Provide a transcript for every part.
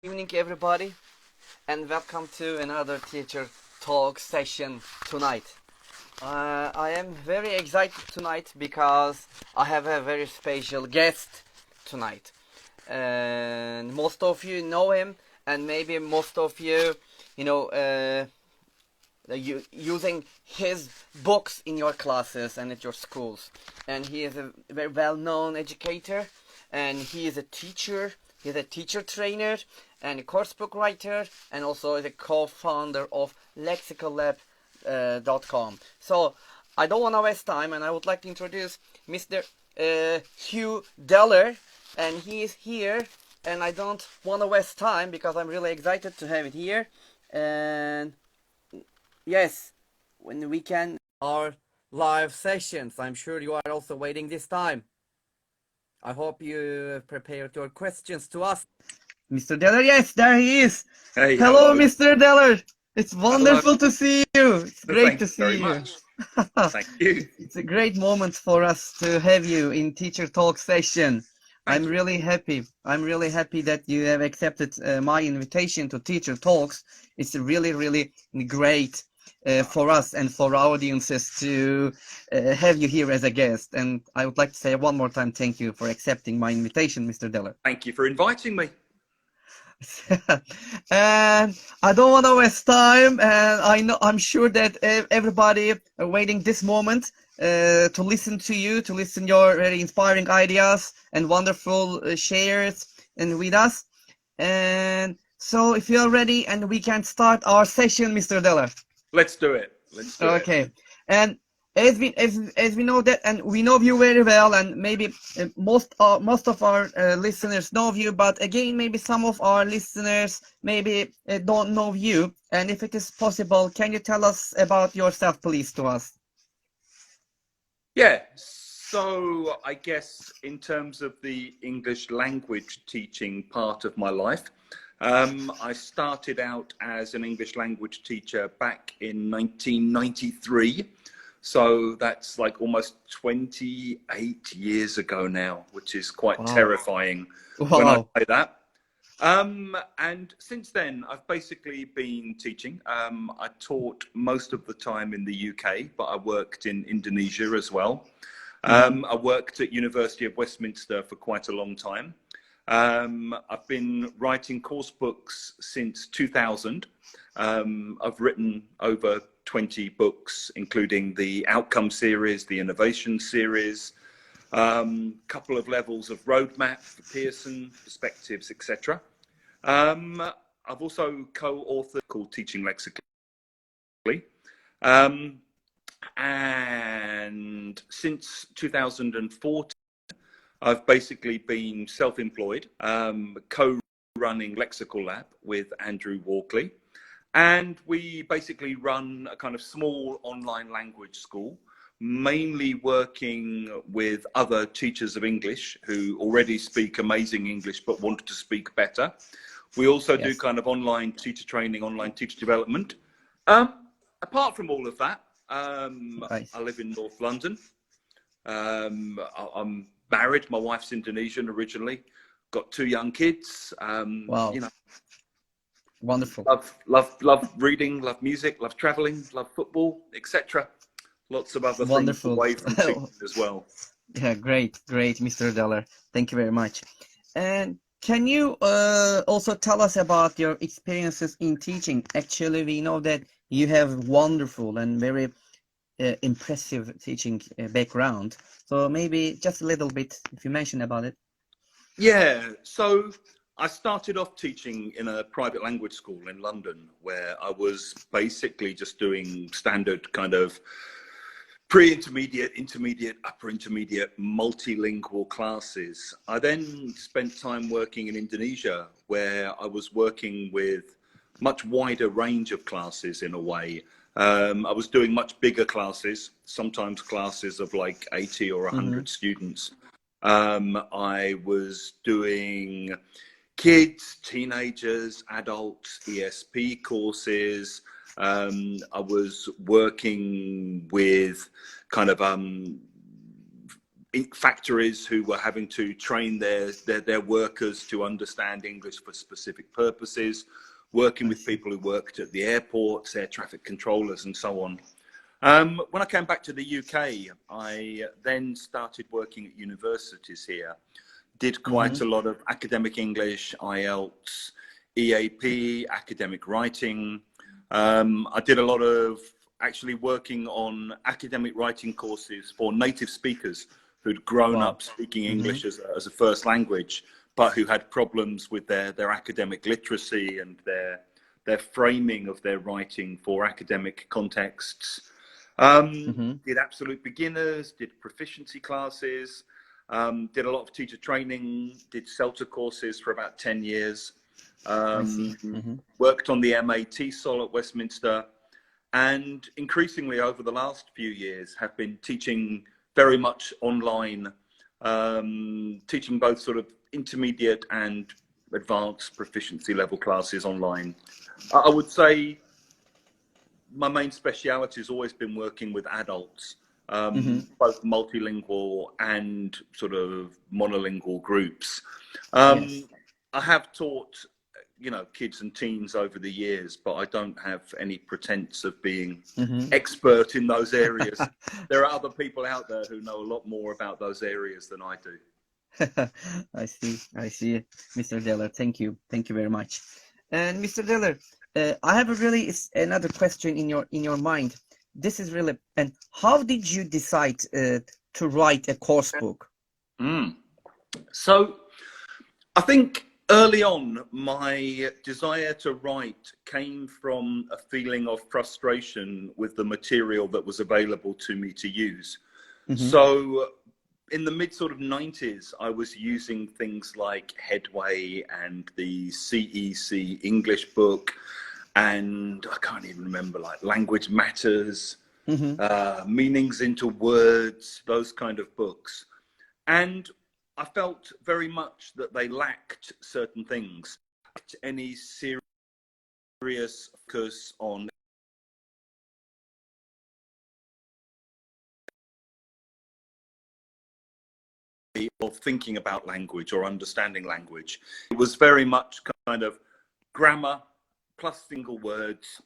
Evening, everybody, and welcome to another teacher talk session tonight. I am very excited tonight because I have a very special guest tonight, and most of you know him, and maybe most of you, using his books in your classes and at your schools. And he is a very well-known educator, and he is a teacher. He's a teacher trainer and a coursebook writer, and also is a co-founder of lexicallab.com. So I don't want to waste time, and I would like to introduce Mr. Hugh Dellar, and he is here, and I don't want to waste time because I'm really excited to have it here. And yes, when we can our live sessions, I'm sure you are also waiting this time. I hope you prepared your questions to us. Mr. Dellar, yes, there he is. Hey, hello, Mr. Dellar. It's wonderful to see you. It's great to see you. Much. Thank you. It's a great moment for us to have you in Teacher Talk session. I'm really happy. I'm really happy that you have accepted my invitation to Teacher Talks. It's really, really great for us and for our audiences to have you here as a guest. And I would like to say one more time, thank you for accepting my invitation, Mr. Dellar. Thank you for inviting me. And I don't want to waste time, and I'm sure that everybody are waiting this moment to listen to you, to listen your very inspiring ideas and wonderful shares and with us. And so if you're ready, and we can start our session, Mr. Dellar. Let's do it. Okay. And as we know that, and we know you very well, and maybe most of our listeners know you, but again, maybe some of our listeners maybe don't know you. And if it is possible, can you tell us about yourself, please, to us? Yeah. So I guess in terms of the English language teaching part of my life, I started out as an English language teacher back in 1993. So that's like almost 28 years ago now, which is quite terrifying when I say that. And since then, I've basically been teaching. I taught most of the time in the UK, but I worked in Indonesia as well. I worked at University of Westminster for quite a long time. I've been writing course books since 2000. I've written over 20 books, including the Outcome series, the Innovation series, couple of levels of roadmap for Pearson, perspectives, etc. I've also co-authored called Teaching Lexically. And since 2014, I've basically been self-employed, co-running lexicallab with Andrew Walkley. And we basically run a kind of small online language school, mainly working with other teachers of English who already speak amazing English but want to speak better. We also do kind of online teacher training, online teacher development. Apart from all of that, I live in North London. I'm married. My wife's Indonesian originally. Got 2 young kids. Wow. You know, wonderful. Love reading, love music, love traveling, love football, etc. Lots of other things away from teaching as well. Yeah, great, Mr. Dellar. Thank you very much. And can you also tell us about your experiences in teaching? Actually, we know that you have wonderful and very impressive teaching background. So maybe just a little bit, if you mention about it. Yeah, so I started off teaching in a private language school in London, where I was basically just doing standard kind of pre-intermediate, intermediate, upper intermediate, multilingual classes. I then spent time working in Indonesia, where I was working with much wider range of classes in a way. I was doing much bigger classes, sometimes classes of like 80 or 100 students. I was doing kids, teenagers, adults, ESP courses. I was working with kind of factories who were having to train their workers to understand English for specific purposes, working with people who worked at the airports, air traffic controllers, and so on. When I came back to the UK, I then started working at universities here, did quite a lot of academic English, Ielts, EAP, academic writing. I did a lot of actually working on academic writing courses for native speakers who'd grown up speaking English as a first language, but who had problems with their academic literacy and their framing of their writing for academic contexts. Did absolute beginners, did proficiency classes, did a lot of teacher training, did CELTA courses for about 10 years, worked on the MA TESOL at Westminster, and increasingly over the last few years have been teaching very much online, teaching both sort of intermediate and advanced proficiency level classes online. I would say my main speciality has always been working with adults, both multilingual and sort of monolingual groups. I have taught, you know, kids and teens over the years, but I don't have any pretense of being expert in those areas. There are other people out there who know a lot more about those areas than I do. I see, Mr. Dellar. Thank you very much. And Mr. Dellar, I have another question in your mind. This is really, and how did you decide to write a course book? So I think early on, my desire to write came from a feeling of frustration with the material that was available to me to use. So in the mid sort of 90s, I was using things like Headway and the CEC English book, and I can't even remember, like Language Matters, Meanings into Words, those kind of books. And I felt very much that they lacked certain things. Any serious focus on of thinking about language or understanding language. It was very much kind of grammar plus single words.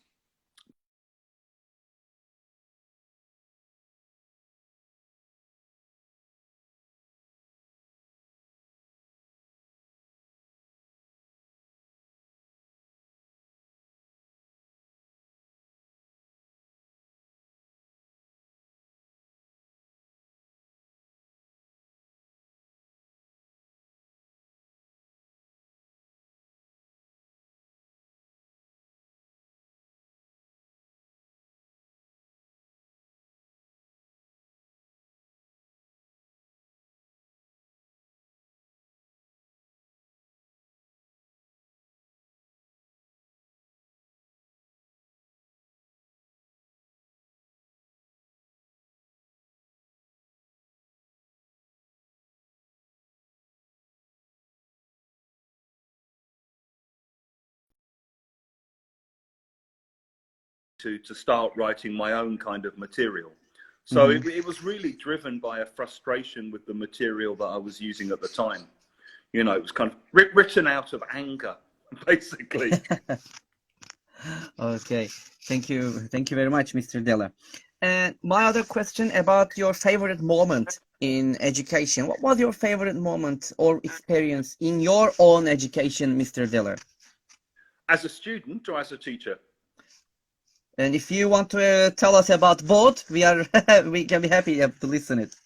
To start writing my own kind of material. So it was really driven by a frustration with the material that I was using at the time. You know, it was kind of written out of anger, basically. Okay, thank you very much, Mr. Dellar. And my other question about your favorite moment in education. What was your favorite moment or experience in your own education, Mr. Dellar? As a student or as a teacher? And if you want to tell us about both, we can be happy to listen it.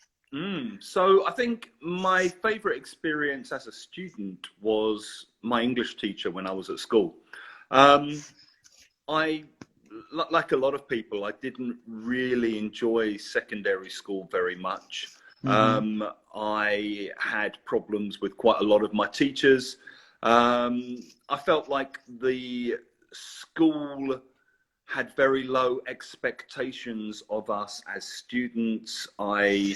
So I think my favorite experience as a student was my English teacher when I was at school. I, like a lot of people, I didn't really enjoy secondary school very much. I had problems with quite a lot of my teachers. I felt like the school had very low expectations of us as students. A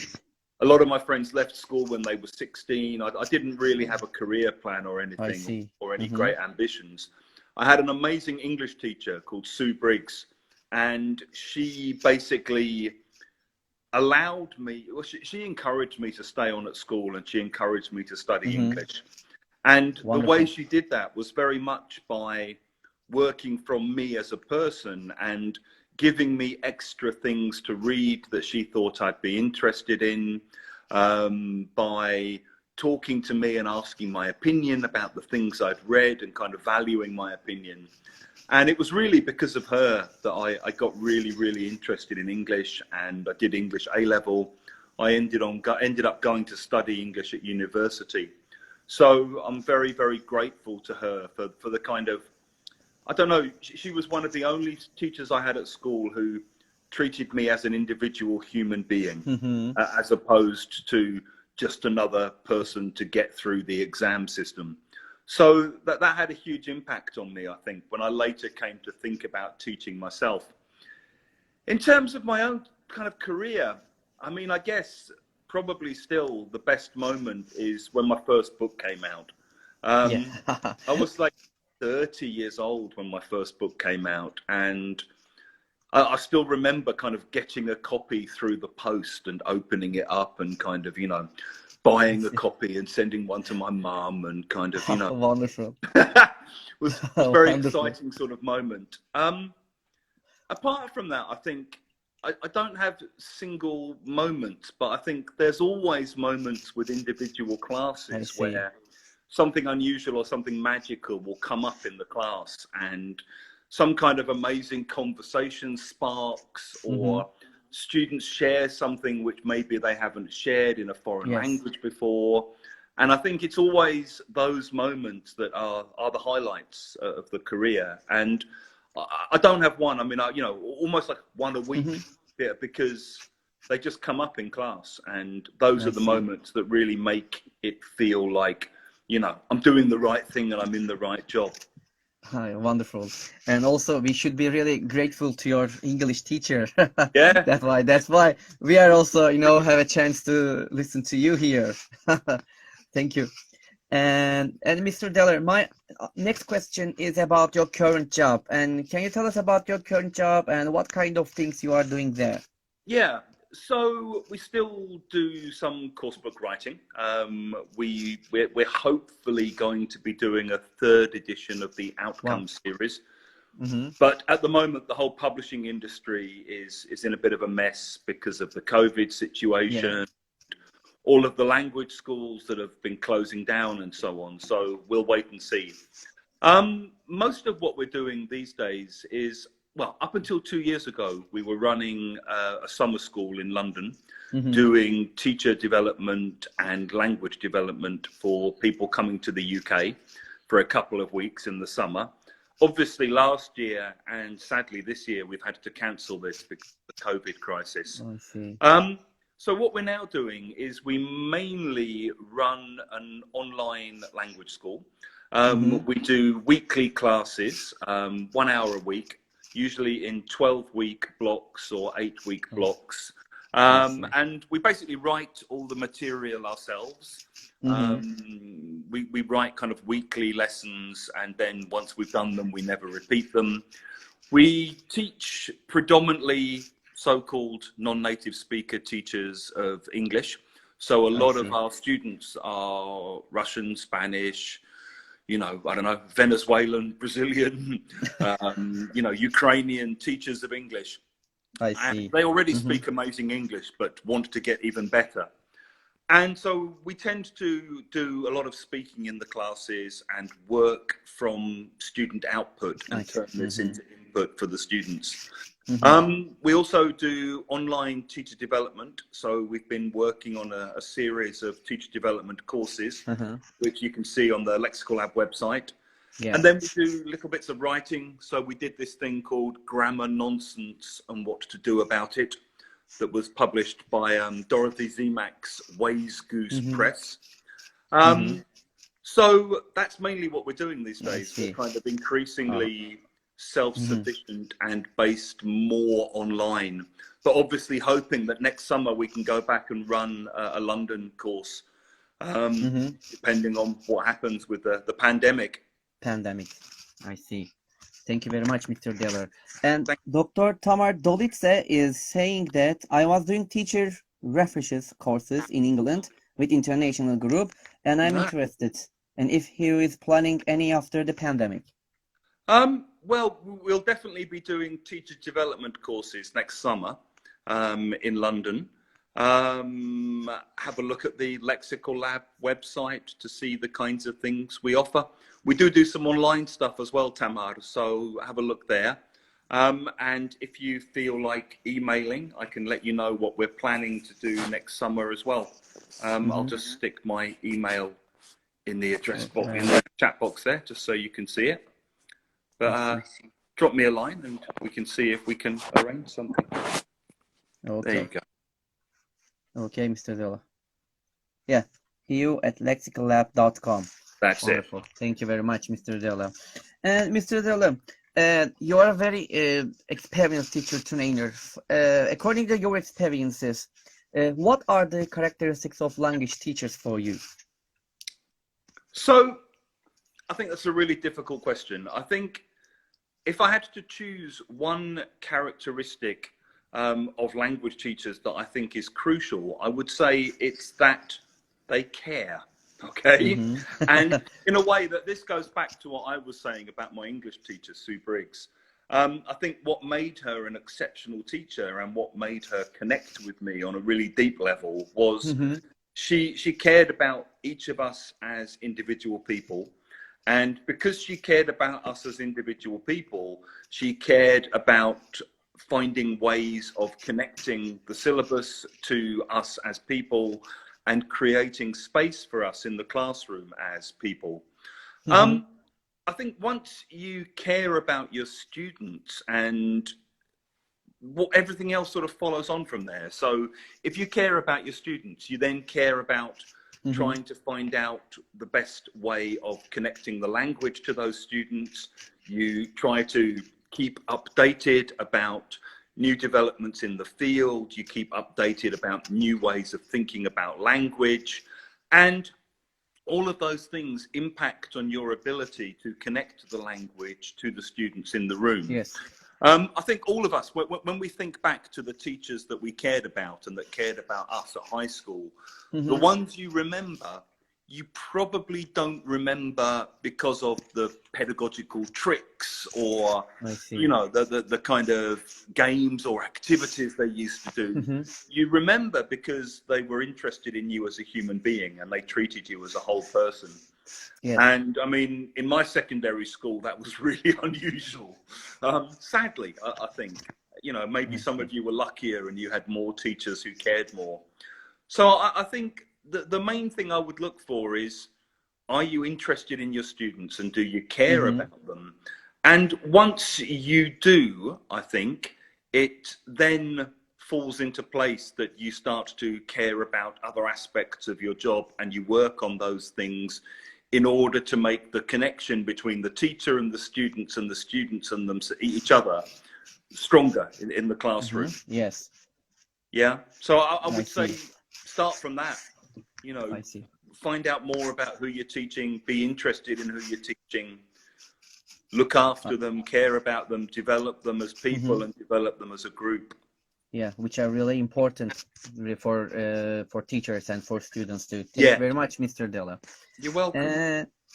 lot of my friends left school when they were 16. I didn't really have a career plan or anything, or any great ambitions. I had an amazing English teacher called Sue Briggs, and she basically allowed me, well, she encouraged me to stay on at school, and she encouraged me to study English. And the way she did that was very much by working from me as a person and giving me extra things to read that she thought I'd be interested in, by talking to me and asking my opinion about the things I'd read and kind of valuing my opinion. And it was really because of her that I got really, really interested in English, and I did English A-level. I ended up going to study English at university. So I'm very, very grateful to her for the kind of, I don't know, she was one of the only teachers I had at school who treated me as an individual human being, as opposed to just another person to get through the exam system. So that had a huge impact on me, I think, when I later came to think about teaching myself. In terms of my own kind of career, I mean, I guess probably still the best moment is when my first book came out. I was like 30 years old when my first book came out, and I still remember kind of getting a copy through the post and opening it up and kind of, you know, buying a copy and sending one to my mum and kind of, you know. Wonderful. was a very exciting sort of moment. Apart from that, I think I don't have single moments, but I think there's always moments with individual classes where something unusual or something magical will come up in the class, and some kind of amazing conversation sparks, or students share something which maybe they haven't shared in a foreign language before. And I think it's always those moments that are the highlights of the career. And I don't have one. I mean, you know, almost like one a week, because they just come up in class, and those are the moments that really make it feel like, you know, I'm doing the right thing and I'm in the right job. Hi, wonderful. And also, we should be really grateful to your English teacher. Yeah. That's why we are also, you know, have a chance to listen to you here. Thank you. And Mr. Dellar, my next question is about your current job. And can you tell us about your current job and what kind of things you are doing there? Yeah. So we still do some coursebook writing. We're hopefully going to be doing a third edition of the Outcomes series. But at the moment, the whole publishing industry is in a bit of a mess because of the COVID situation, all of the language schools that have been closing down and so on. So we'll wait and see. Most of what we're doing these days is, well, up until 2 years ago, we were running a summer school in London, doing teacher development and language development for people coming to the UK for a couple of weeks in the summer. Obviously, last year and sadly this year, we've had to cancel this because of the COVID crisis. I see. So what we're now doing is we mainly run an online language school. We do weekly classes, 1 hour a week, usually in 12-week blocks or 8-week blocks. And we basically write all the material ourselves. We write kind of weekly lessons, and then once we've done them, we never repeat them. We teach predominantly so-called non-native speaker teachers of English. So a lot of our students are Russian, Spanish, you know, I don't know, Venezuelan, Brazilian, you know, Ukrainian teachers of English. I see. And they already speak amazing English, but want to get even better. And so we tend to do a lot of speaking in the classes and work from student output and turn this into input for the students. We also do online teacher development. So we've been working on a series of teacher development courses, which you can see on the lexicallab website. And then we do little bits of writing. So we did this thing called Grammar Nonsense and What to Do About It, that was published by Dorothy Zemac's Ways Goose Press. So that's mainly what we're doing these days. We're kind of increasingly self-sufficient and based more online, but obviously hoping that next summer we can go back and run a London course, depending on what happens with the pandemic. I see. Thank you very much, Mr. Dellar. And Thank Dr. Tamar Dolitze is saying that I was doing teacher refreshes courses in England with international group, and I'm you. interested. And if he is planning any after the pandemic. Well, we'll definitely be doing teacher development courses next summer in London. Have a look at the lexicallab website to see the kinds of things we offer. We do some online stuff as well, Tamar, so have a look there. And if you feel like emailing, I can let you know what we're planning to do next summer as well. I'll just stick my email in the address box, in the chat box there, just so you can see it. But drop me a line and we can see if we can arrange something. Okay. There you go. Okay, Mr. Dellar. Yeah, Hugh@lexicallab.com. That's Wonderful. it. Thank you very much, Mr. Dellar. And Mr. Dellar, you are a very experienced teacher trainer. According to your experiences, what are the characteristics of language teachers for you? So, I think that's a really difficult question. I think if I had to choose one characteristic of language teachers that I think is crucial, I would say it's that they care. Okay. And in a way that this goes back to what I was saying about my English teacher, Sue Briggs. I think what made her an exceptional teacher and what made her connect with me on a really deep level was she cared about each of us as individual people. And because she cared about us as individual people, she cared about finding ways of connecting the syllabus to us as people and creating space for us in the classroom as people. I think once you care about your students and everything else sort of follows on from there. So if you care about your students, you then care about trying to find out the best way of connecting the language to those students. You try to keep updated about new developments in the field. You keep updated about new ways of thinking about language. And all of those things impact on your ability to connect the language to the students in the room. Yes. I think all of us, when we think back to the teachers that we cared about and that cared about us at high school, the ones you remember, you probably don't remember because of the pedagogical tricks or, you know, the kind of games or activities they used to do. You remember because they were interested in you as a human being and they treated you as a whole person. Yes. And I mean, in my secondary school, that was really unusual. Sadly, I think, you know, maybe some of you were luckier and you had more teachers who cared more. So I think the main thing I would look for is, are you interested in your students and do you care about them? And once you do, I think, it then falls into place that you start to care about other aspects of your job and you work on those things in order to make the connection between the teacher and the students and them each other stronger in the classroom. Yes. Yeah. So I would say start from that, you know, find out more about who you're teaching, be interested in who you're teaching, look after them, care about them, develop them as people and develop them as a group. Yeah, which are really important for teachers and for students too. Thank you very much, Mr. Dellar. You're welcome.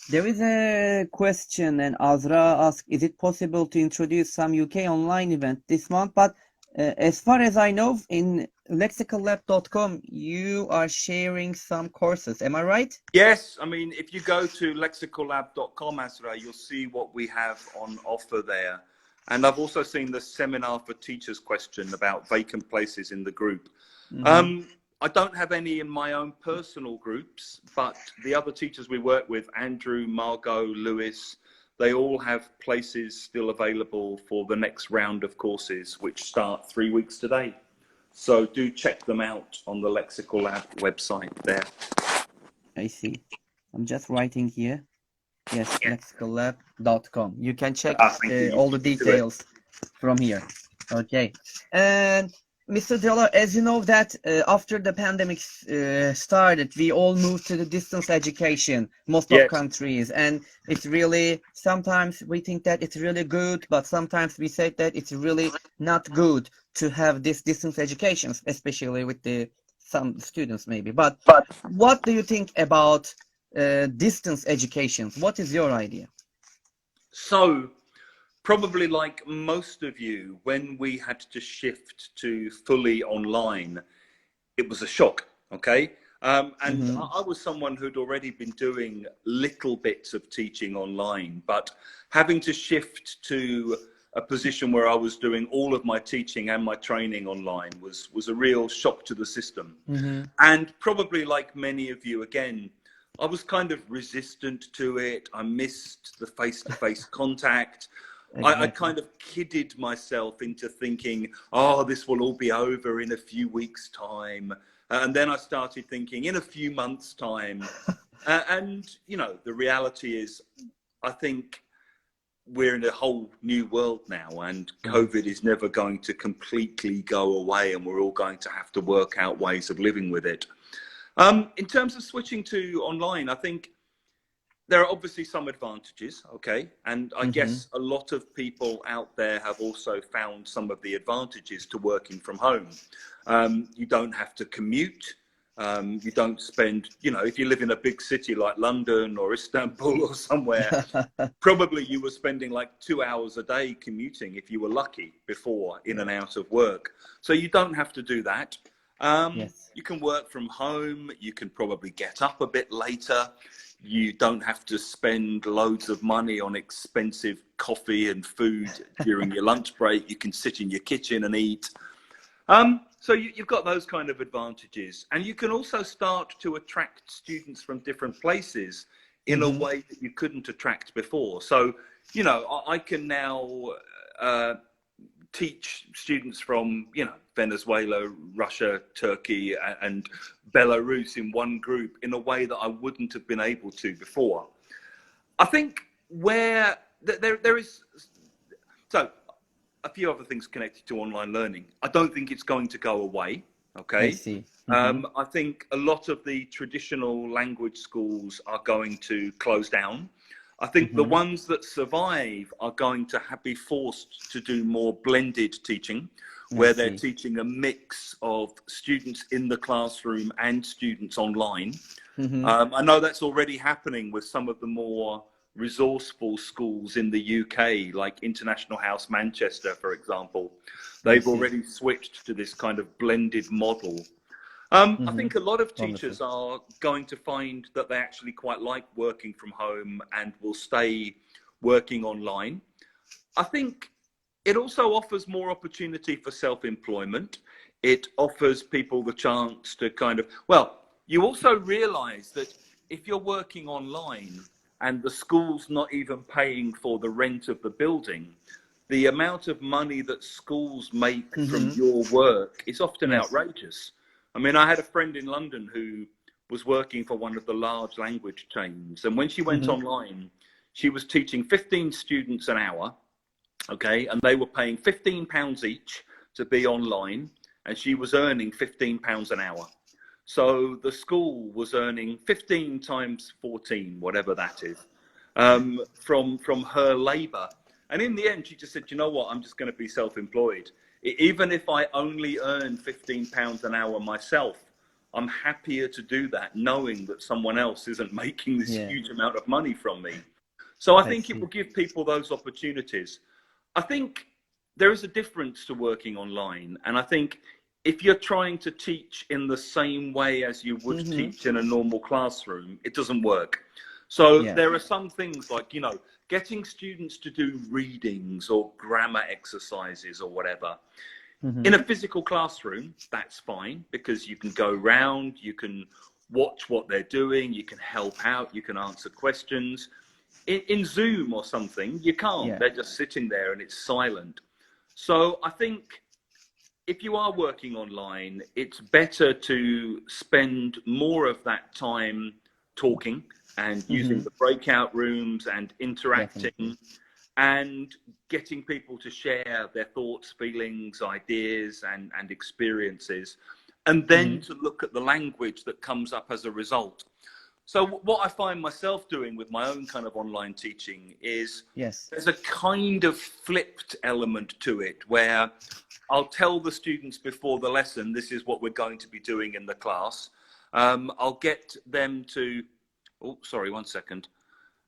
There is a question, and Azra asks, is it possible to introduce some UK online event this month? But as far as I know, in lexicallab.com, you are sharing some courses. Am I right? Yes. I mean, if you go to lexicallab.com, Azra, you'll see what we have on offer there. And I've also seen the seminar for teachers question about vacant places in the group. I don't have any in my own personal groups, but the other teachers we work with, Andrew, Margot, Lewis, they all have places still available for the next round of courses, which start 3 weeks today. So do check them out on the Lexicallab website there. I see. I'm just writing here. Yes, lexicallab.com. You can check all the details from here. Okay. And Mr. Dellar, as you know that after the pandemic started, we all moved to the distance education, most of Yes. countries, and it's really, sometimes we think that it's really good, but sometimes we say that it's really not good to have this distance education, especially with the some students maybe. But what do you think about distance education? What is your idea? So, probably like most of you, when we had to shift to fully online, it was a shock, okay? And Mm-hmm. I was someone who'd already been doing little bits of teaching online, but having to shift to a position where I was doing all of my teaching and my training online was a real shock to the system. Mm-hmm. And probably like many of you, again, I was kind of resistant to it. I missed the face-to-face contact. I Exactly. kind of kidded myself into thinking, oh, this will all be over in a few weeks' time. And then I started thinking in a few months' time. And, you know, the reality is, I think we're in a whole new world now, and COVID Yes. is never going to completely go away, and we're all going to have to work out ways of living with it. In terms of switching to online, I think there are obviously some advantages, okay? And I Mm-hmm. guess a lot of people out there have also found some of the advantages to working from home. You don't have to commute. You don't spend, you know, if you live in a big city like London or Istanbul or somewhere, probably you were spending like 2 hours a day commuting if you were lucky before in and out of work. So you don't have to do that. Yes. You can work from home. You can probably get up a bit later. You don't have to spend loads of money on expensive coffee and food during your lunch break. You can sit in your kitchen and eat. So you've got those kind of advantages. And you can also start to attract students from different places in a Mm-hmm. way that you couldn't attract before. So, you know, I can now teach students from, you know, Venezuela, Russia, Turkey, and Belarus in one group in a way that I wouldn't have been able to before. I think where there is, so a few other things connected to online learning. I don't think it's going to go away. I Okay. see. Mm-hmm. I think a lot of the traditional language schools are going to close down. I think the Mm-hmm. ones that survive are going to be forced to do more blended teaching, I where they're see. teaching a mix of students in the classroom and students online. Mm-hmm. I know that's already happening with some of the more resourceful schools in the UK, like International House Manchester, for example. I They've see. already switched to this kind of blended model. I Mm-hmm. think a lot of Wonderful. teachers are going to find that they actually quite like working from home and will stay working online. I think it also offers more opportunity for self-employment. It offers people the chance to kind of, well, you also realize that if you're working online and the school's not even paying for the rent of the building, the amount of money that schools make from Mm-hmm. your work is often Yes. outrageous. I mean, I had a friend in London who was working for one of the large language chains, and when she went Mm-hmm. online, she was teaching 15 students an hour, okay, and they were paying £15 each to be online, and she was earning £15 an hour. So the school was earning 15 times 14, whatever that is, from her labour. And in the end, she just said, you know what, I'm just going to be self-employed. Even if I only earn £15 an hour myself, I'm happier to do that, knowing that someone else isn't making this Yeah. huge amount of money from me. So I I think it see. will give people those opportunities. I think there is a difference to working online. And I think if you're trying to teach in the same way as you would Mm-hmm. teach in a normal classroom, it doesn't work. So Yeah. there are some things like, you know, getting students to do readings or grammar exercises or whatever. Mm-hmm. In a physical classroom, that's fine because you can go round, you can watch what they're doing, you can help out, you can answer questions. In Zoom or something, you can't. Yeah. They're just sitting there and it's silent. So I think if you are working online, it's better to spend more of that time talking and using Mm-hmm. the breakout rooms and interacting. Definitely. and getting people to share their thoughts, feelings, ideas, and experiences, and then to look at the language that comes up as a result. So what I find myself doing with my own kind of online teaching is there's a kind of flipped element to it where I'll tell the students before the lesson, this is what we're going to be doing in the class. I'll get them to, oh, sorry, one second.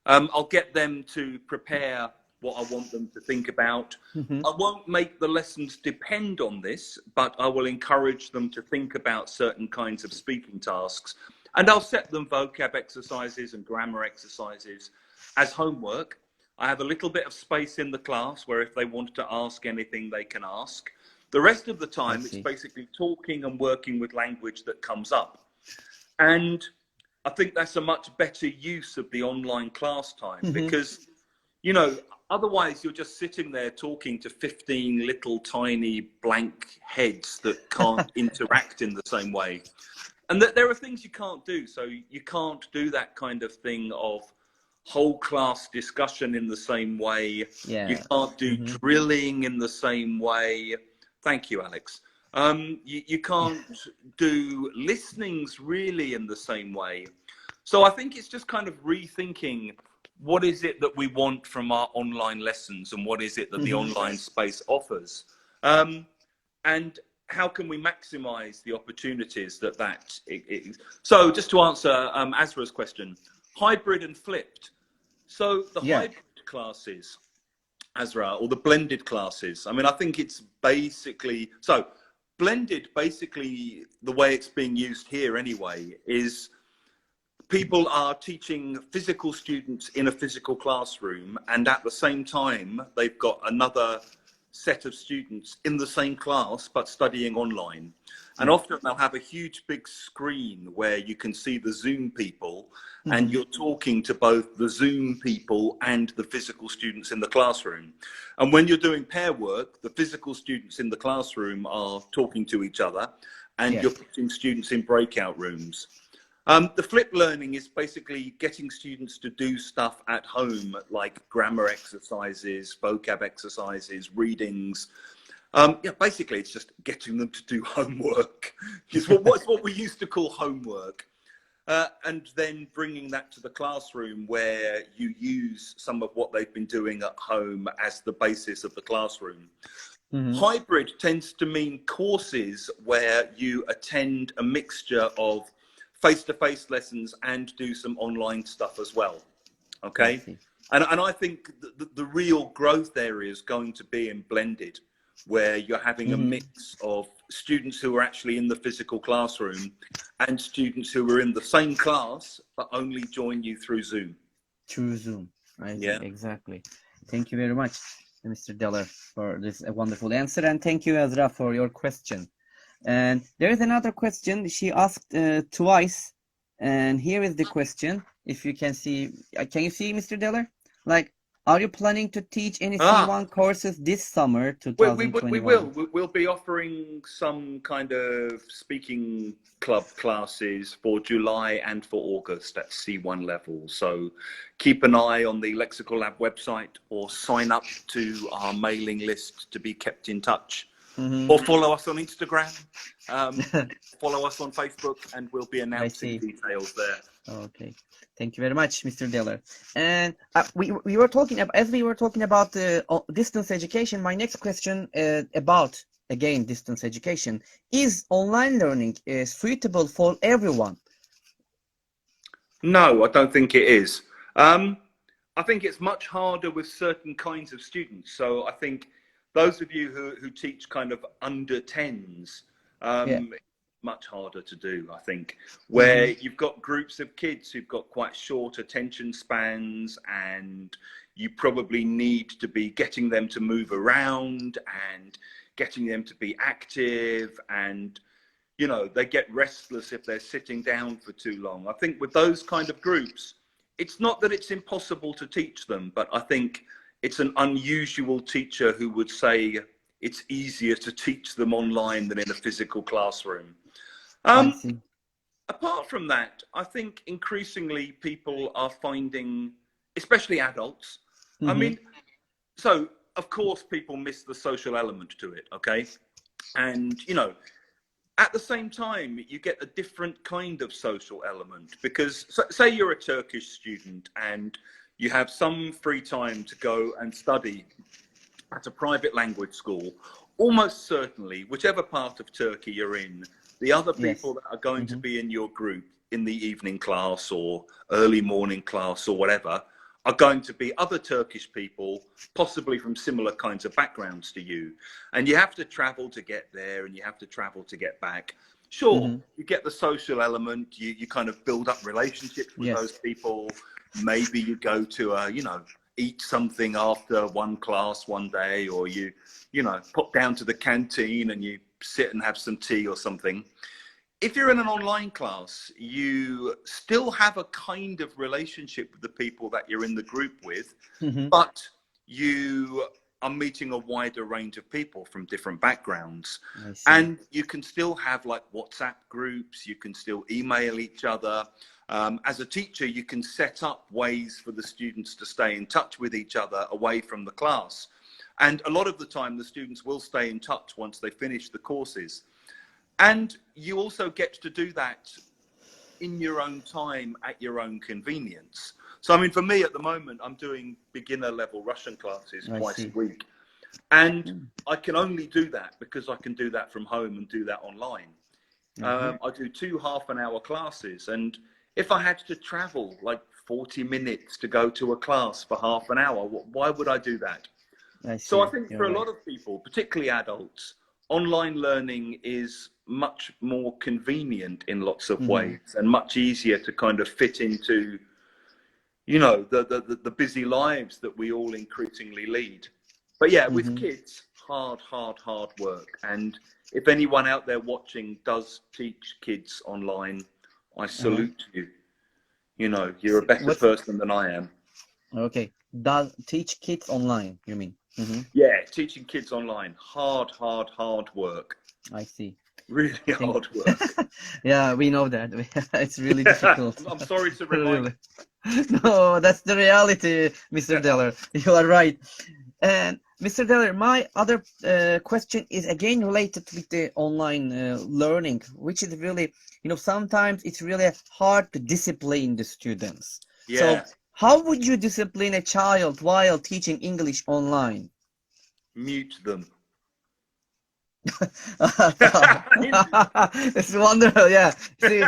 I'll get them to prepare what I want them to think about. I won't make the lessons depend on this, but I will encourage them to think about certain kinds of speaking tasks. And I'll set them vocab exercises and grammar exercises as homework. I have a little bit of space in the class where if they want to ask anything, they can ask. The rest of the time, it's basically talking and working with language that comes up. And I think that's a much better use of the online class time because, you know, otherwise you're just sitting there talking to 15 little tiny blank heads that can't interact in the same way. And that there are things you can't do. So you can't do that kind of thing of whole class discussion in the same way. You can't do drilling in the same way. Thank you, Alex. You can't do listenings really in the same way. So I think it's just kind of rethinking what is it that we want from our online lessons and what is it that the online space offers. And how can we maximize the opportunities that so just to answer Azra's question, hybrid and flipped. So the hybrid classes, Azra, or the blended classes, I mean, I think it's basically, so blended, basically the way it's being used here anyway, is people are teaching physical students in a physical classroom, and at the same time, they've got another set of students in the same class but studying online. And often they'll have a huge big screen where you can see the Zoom people and you're talking to both the Zoom people and the physical students in the classroom. And when you're doing pair work, the physical students in the classroom are talking to each other and you're putting students in breakout rooms. The flip learning is basically getting students to do stuff at home, like grammar exercises, vocab exercises, readings. Basically, it's just getting them to do homework. It's what we used to call homework. And then bringing that to the classroom where you use some of what they've been doing at home as the basis of the classroom. Hybrid tends to mean courses where you attend a mixture of face-to-face lessons and do some online stuff as well. Okay. And I think the real growth area is going to be in blended, where you're having a mix of students who are actually in the physical classroom and students who are in the same class, but only join you through Zoom. Through Zoom. Right. Exactly. Thank you very much, Mr. Dellar, for this wonderful answer. And thank you, Ezra, for your question. And there is another question she asked twice, and here is the question. If you can see, can you see, Mr. Dellar? Like, are you planning to teach any C1 courses this summer, 2021? We will. We'll be offering some kind of speaking club classes for July and for August at C1 level. So keep an eye on the lexicallab website or sign up to our mailing list to be kept in touch. Or follow us on Instagram, follow us on Facebook, and we'll be announcing details there. Okay, thank you very much, Mr. Dellar. And we were talking about, as we were talking about distance education. My next question about again distance education is: online learning suitable for everyone? No, I don't think it is. I think it's much harder with certain kinds of students. So I think those of you who teach kind of under 10s, much harder to do, I think, where you've got groups of kids who've got quite short attention spans, and you probably need to be getting them to move around and getting them to be active, and, you know, they get restless if they're sitting down for too long. I think with those kind of groups, it's not that it's impossible to teach them, but I think it's an unusual teacher who would say it's easier to teach them online than in a physical classroom. Apart from that, I think increasingly people are finding, especially adults, I mean, So of course people miss the social element to it, okay? And you know, at the same time, you get a different kind of social element because say you're a Turkish student and you have some free time to go and study at a private language school. Almost certainly, whichever part of Turkey you're in, the other people Yes. that are going to Mm-hmm. be in your group in the evening class or early morning class or whatever are going to be other Turkish people, possibly from similar kinds of backgrounds to you. And you have to travel to get there and you have to travel to get back. Sure, Mm-hmm. you get the social element, you kind of build up relationships with those Yes. people. Maybe you go to a, you know, eat something after one class one day, or you know, pop down to the canteen and you sit and have some tea or something. If you're in an online class, you still have a kind of relationship with the people that you're in the group with, Mm-hmm. but you are meeting a wider range of people from different backgrounds. I see. And you can still have like WhatsApp groups, you can still email each other. As a teacher, you can set up ways for the students to stay in touch with each other away from the class. And a lot of the time, the students will stay in touch once they finish the courses. And you also get to do that in your own time at your own convenience. So, I mean, for me at the moment, I'm doing beginner level Russian classes I twice a see. week. And I can only do that because I can do that from home and do that online. Uh-huh. I do 2 half-an-hour classes. And if I had to travel like 40 minutes to go to a class for half an hour, why would I do that? I So I see. think You're for a right. lot of people, particularly adults, online learning is much more convenient in lots of Mm-hmm. ways and much easier to kind of fit into, you know, the busy lives that we all increasingly lead. But yeah, with Mm-hmm. kids, hard work. And if anyone out there watching does teach kids online, I Uh-huh. salute you. You know, you're a better What's person than I am. okay? Does teach kids online, you mean? Mm-hmm. Yeah, teaching kids online, hard work. I see. Really I think, hard work. yeah, we know that. It's really difficult. I'm sorry to remind Really. No, that's the reality, Mr. you. Dellar. You are right. And Mr. Dellar, my other question is again related with the online learning, which is really, sometimes it's really hard to discipline the students. So, Yeah, how would you discipline a child while teaching English online? mute them. It's wonderful, yeah. See,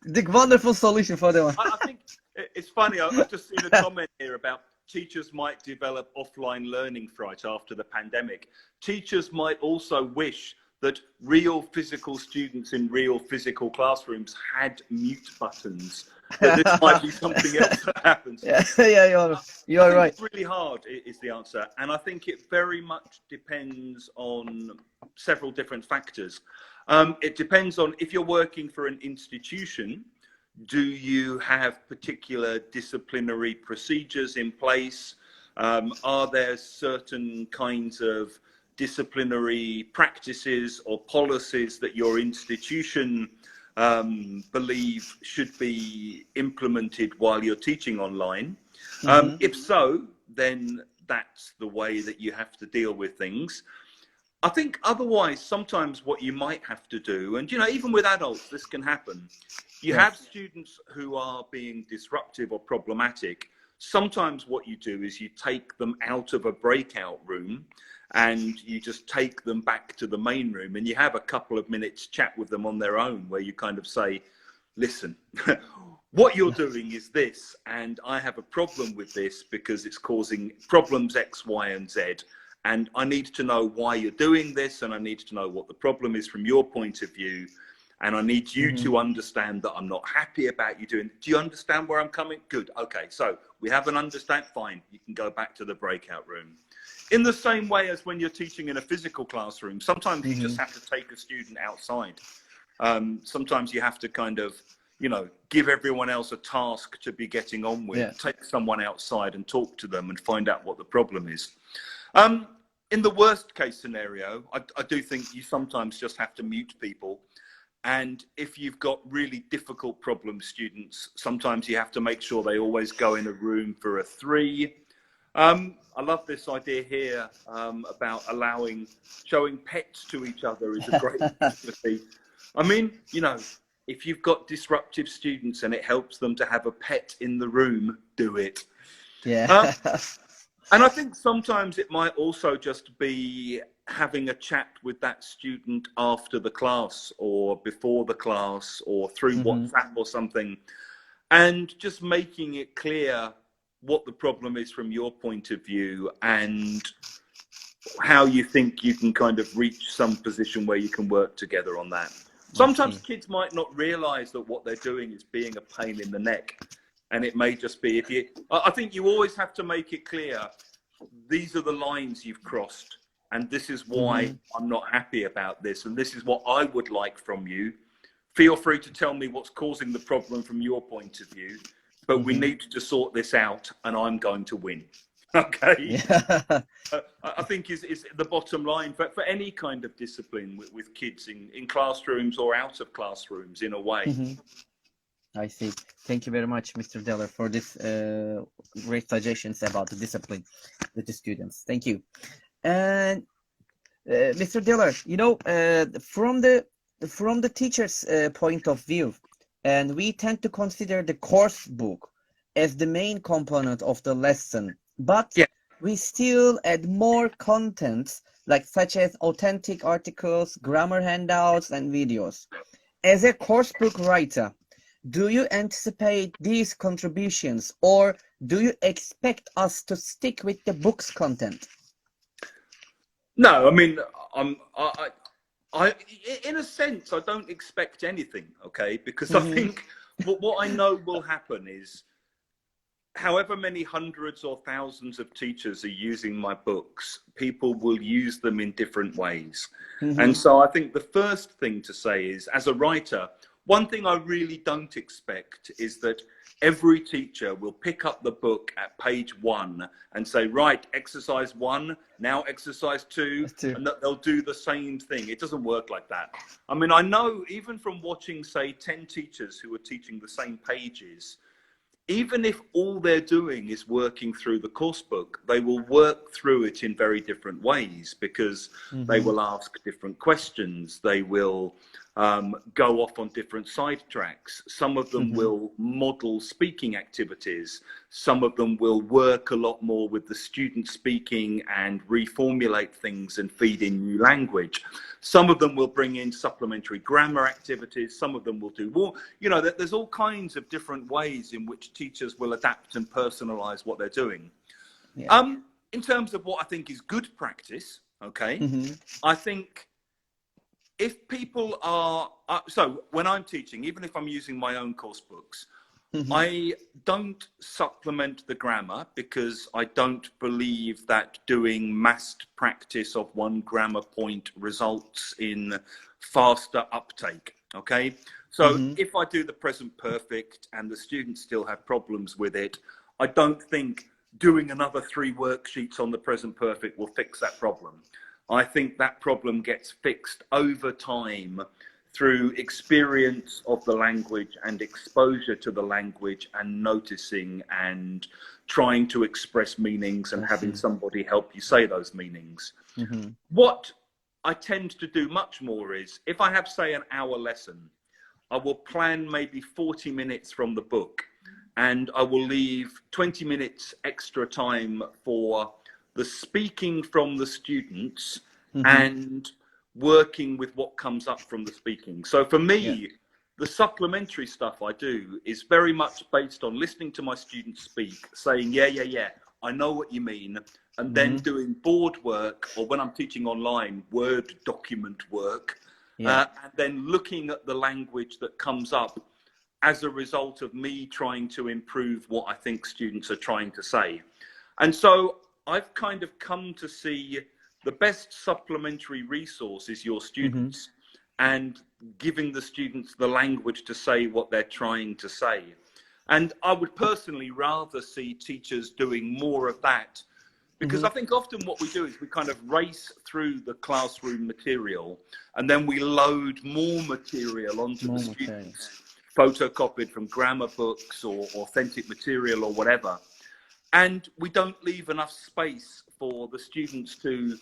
the wonderful solution for the one. I think it's funny. I've just seen a comment here about teachers might develop offline learning fright after the pandemic. Teachers might also wish that real physical students in real physical classrooms had mute buttons. That this might be something else that happens. Yeah, yeah, you I are think right. it's really hard is the answer. And I think it very much depends on several different factors. It depends on if you're working for an institution, do you have particular disciplinary procedures in place? Are there certain kinds of disciplinary practices or policies that your institution believe should be implemented while you're teaching online? Mm-hmm. If so, then that's the way that you have to deal with things. I think otherwise, sometimes what you might have to do, and even with adults, this can happen. You have Yes. students who are being disruptive or problematic. Sometimes what you do is you take them out of a breakout room and you just take them back to the main room and you have a couple of minutes chat with them on their own where you kind of say, listen, what you're doing is this, and I have a problem with this because it's causing problems X, Y, and Z. And I need to know why you're doing this, and I need to know what the problem is from your point of view. And I need you Mm-hmm. to understand that I'm not happy about you doing. Do you understand where I'm coming? Good. Okay. So we have an understand. Fine. You can go back to the breakout room. In the same way as when you're teaching in a physical classroom, sometimes you just Mm-hmm. have to take a student outside. Sometimes you have to kind of, give everyone else a task to be getting on with. Yeah. Take someone outside and talk to them and find out what the problem is. In the worst case scenario, I do think you sometimes just have to mute people. And if you've got really difficult problem students, sometimes you have to make sure they always go in a room for a 3. I love this idea here about showing pets to each other is a great activity. I mean, you know, if you've got disruptive students and it helps them to have a pet in the room, do it. Yeah. And I think sometimes it might also just be having a chat with that student after the class or before the class or through WhatsApp or something, and just making it clear what the problem is from your point of view and how you think you can kind of reach some position where you can work together on that. Sometimes kids might not realize that what they're doing is being a pain in the neck. And it may just be, I think you always have to make it clear, these are the lines you've crossed. And this is why I'm not happy about this. And this is what I would like from you. Feel free to tell me what's causing the problem from your point of view. But we need to sort this out and I'm going to win. Okay. Yeah. I think is the bottom line for any kind of discipline with kids in classrooms or out of classrooms in a way. I see. Thank you very much, Mr. Dellar, for this great suggestions about the discipline with the students. Thank you. And Mr. Dellar, you know, from the teacher's point of view, and we tend to consider the course book as the main component of the lesson, but we still add more contents like such as authentic articles, grammar handouts, and videos. As a course book writer, do you anticipate these contributions, or do you expect us to stick with the book's content? No, I mean, I in a sense, I don't expect anything, okay? Because I think what I know will happen is, however many hundreds or thousands of teachers are using my books, people will use them in different ways. And so I think the first thing to say is, as a writer, one thing I really don't expect is that every teacher will pick up the book at page 1 and say, right, exercise 1, now exercise 2, and that they'll do the same thing. It doesn't work like that. I mean, I know even from watching, say, 10 teachers who are teaching the same pages, even if all they're doing is working through the course book, they will work through it in very different ways because they will ask different questions. They will go off on different sidetracks. Some of them will model speaking activities. Some of them will work a lot more with the student speaking and reformulate things and feed in new language. Some of them will bring in supplementary grammar activities. Some of them will do more. You know, there's all kinds of different ways in which teachers will adapt and personalize what they're doing. In terms of what I think is good practice, okay, I think if people are, so when I'm teaching, even if I'm using my own course books, I don't supplement the grammar because I don't believe that doing massed practice of one grammar point results in faster uptake, okay? So if I do the present perfect and the students still have problems with it, I don't think doing another 3 worksheets on the present perfect will fix that problem. I think that problem gets fixed over time through experience of the language and exposure to the language and noticing and trying to express meanings and having somebody help you say those meanings. What I tend to do much more is, if I have, say, an hour lesson, I will plan maybe 40 minutes from the book and I will leave 20 minutes extra time for the speaking from the students and working with what comes up from the speaking. So for me, the supplementary stuff I do is very much based on listening to my students speak, saying, yeah, I know what you mean, and then doing board work, or when I'm teaching online, Word document work, and then looking at the language that comes up as a result of me trying to improve what I think students are trying to say. And so I've kind of come to see the best supplementary resource is your students and giving the students the language to say what they're trying to say. And I would personally rather see teachers doing more of that, because I think often what we do is we kind of race through the classroom material and then we load more material onto the students, photocopied from grammar books or authentic material or whatever. and we don't leave enough space for the students to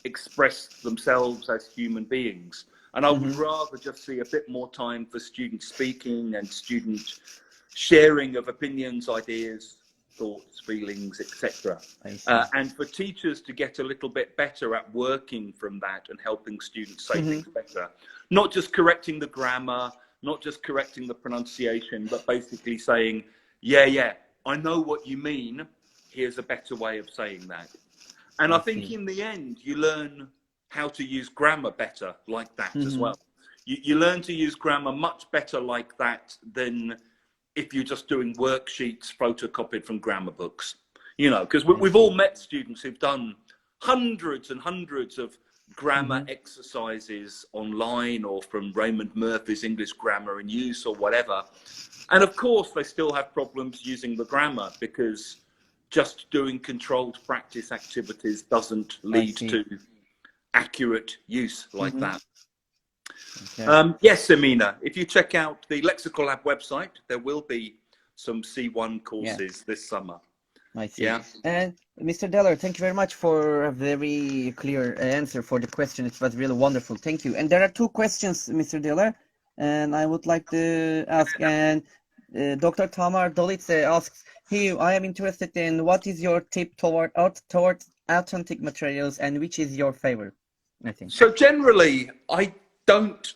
express themselves as human beings. And I would rather just see a bit more time for student speaking and student sharing of opinions, ideas, thoughts, feelings, etc. And for teachers to get a little bit better at working from that and helping students say things better. Not just correcting the grammar, not just correcting the pronunciation, but basically saying, yeah, I know what you mean. Here's a better way of saying that. And I think in the end, you learn how to use grammar better like that as well. You learn to use grammar much better like that than if you're just doing worksheets photocopied from grammar books. You know, because we've all met students who've done hundreds and hundreds of grammar exercises online or from Raymond Murphy's English Grammar in Use or whatever. And of course, they still have problems using the grammar because just doing controlled practice activities doesn't lead to accurate use like that. Yes, Amina, if you check out the lexicallab website, there will be some C1 courses this summer. I see. Yeah. And Mr. Dellar, thank you very much for a very clear answer for the question. It was really wonderful. Thank you. And there are two questions, Mr. Dellar, and I would like to ask. And Dr. Tamar Dolitze asks, Hugh, I am interested in what is your tip toward authentic materials and which is your favorite? I think. So generally, I don't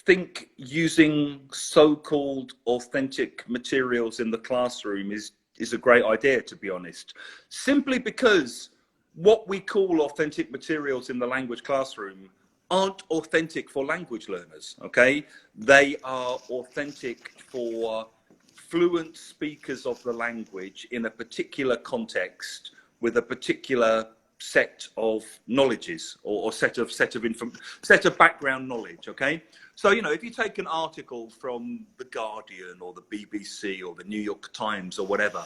think using so-called authentic materials in the classroom is a great idea, to be honest, simply because what we call authentic materials in the language classroom aren't authentic for language learners, okay? They are authentic for fluent speakers of the language in a particular context with a particular set of knowledges or set of background knowledge, okay? So, you know, if you take an article from The Guardian or the BBC or the New York Times or whatever,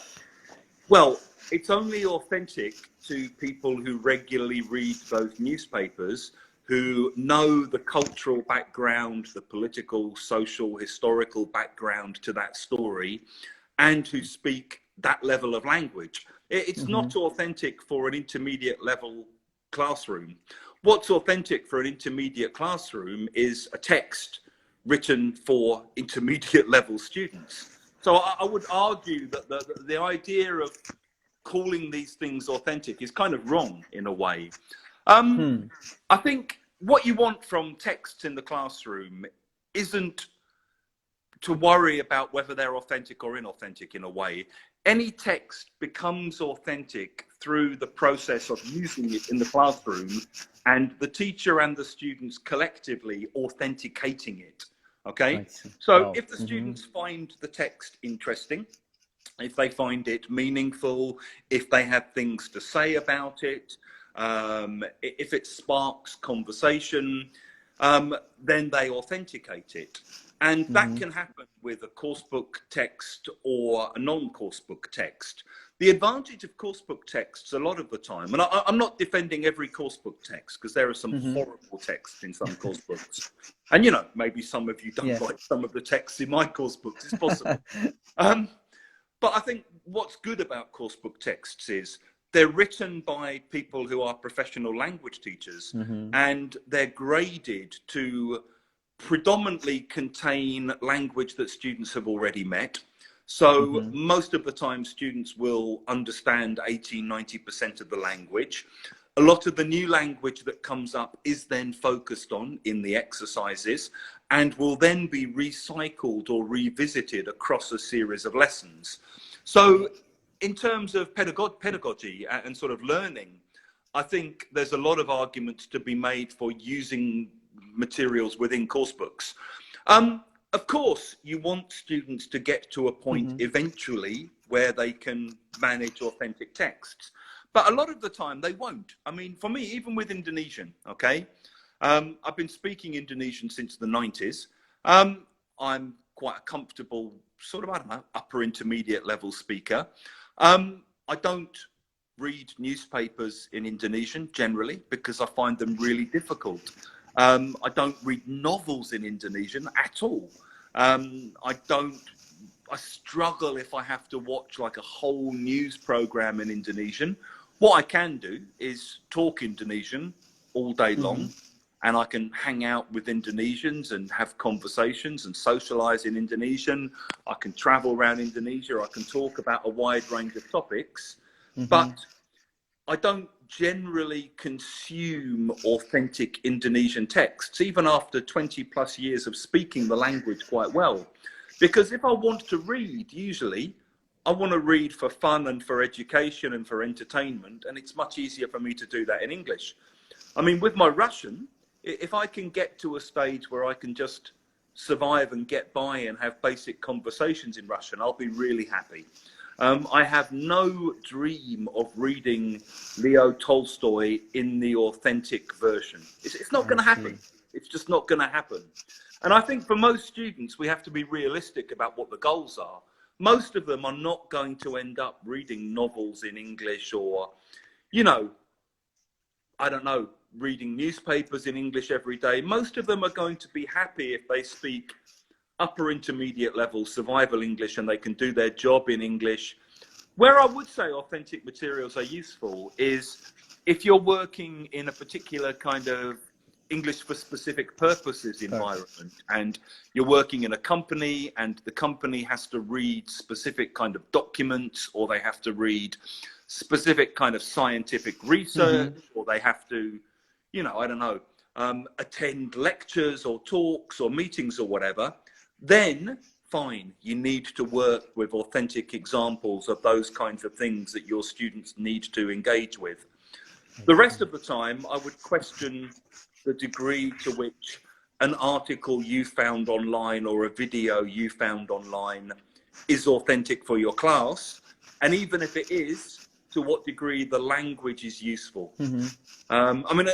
well, it's only authentic to people who regularly read those newspapers, who know the cultural background, the political, social, historical background to that story, and who speak that level of language. It's not authentic for an intermediate level classroom. What's authentic for an intermediate classroom is a text written for intermediate level students. So I would argue that the idea of calling these things authentic is kind of wrong in a way. I think what you want from texts in the classroom isn't to worry about whether they're authentic or inauthentic in a way. Any text becomes authentic through the process of using it in the classroom and the teacher and the students collectively authenticating it. Okay, so if the students find the text interesting, if they find it meaningful, if they have things to say about it, if it sparks conversation, then they authenticate it. And that can happen with a coursebook text or a non-coursebook text. The advantage of coursebook texts a lot of the time, and I'm not defending every coursebook text because there are some horrible texts in some coursebooks. And, you know, maybe some of you don't like some of the texts in my coursebooks, it's possible. But I think what's good about coursebook texts is they're written by people who are professional language teachers and they're graded to predominantly contain language that students have already met. So most of the time students will understand 80–90% of the language. A lot of the new language that comes up is then focused on in the exercises and will then be recycled or revisited across a series of lessons. So in terms of pedagogy and sort of learning, I think there's a lot of arguments to be made for using materials within coursebooks. Of course, you want students to get to a point eventually where they can manage authentic texts, but a lot of the time they won't. I mean, for me, even with Indonesian, okay, I've been speaking Indonesian since the 90s. I'm quite a comfortable sort of, I don't know, upper intermediate level speaker. I don't read newspapers in Indonesian generally because I find them really difficult. I don't read novels in Indonesian at all. I don't I struggle if I have to watch like a whole news program in Indonesian. What I can do is talk Indonesian all day long, and I can hang out with Indonesians and have conversations and socialize in Indonesian. I can travel around Indonesia. I can talk about a wide range of topics, but I don't generally consume authentic Indonesian texts, even after 20 plus years of speaking the language quite well. Because if I want to read, usually I want to read for fun and for education and for entertainment, and it's much easier for me to do that in English. I mean, with my Russian, if I can get to a stage where I can just survive and get by and have basic conversations in Russian, I'll be really happy. I have no dream of reading Leo Tolstoy in the authentic version. It's not going to happen. It's just not going to happen. And I think for most students, we have to be realistic about what the goals are. Most of them are not going to end up reading novels in English or, you know, I don't know, reading newspapers in English every day. Most of them are going to be happy if they speak upper intermediate level survival English and they can do their job in English. Where I would say authentic materials are useful is if you're working in a particular kind of English for specific purposes environment, and you're working in a company and the company has to read specific kind of documents, or they have to read specific kind of scientific research, or they have to, you know, I don't know, attend lectures or talks or meetings or whatever, then fine, you need to work with authentic examples of those kinds of things that your students need to engage with. The rest of the time, I would question the degree to which an article you found online or a video you found online is authentic for your class. And even if it is, to what degree the language is useful. I mean,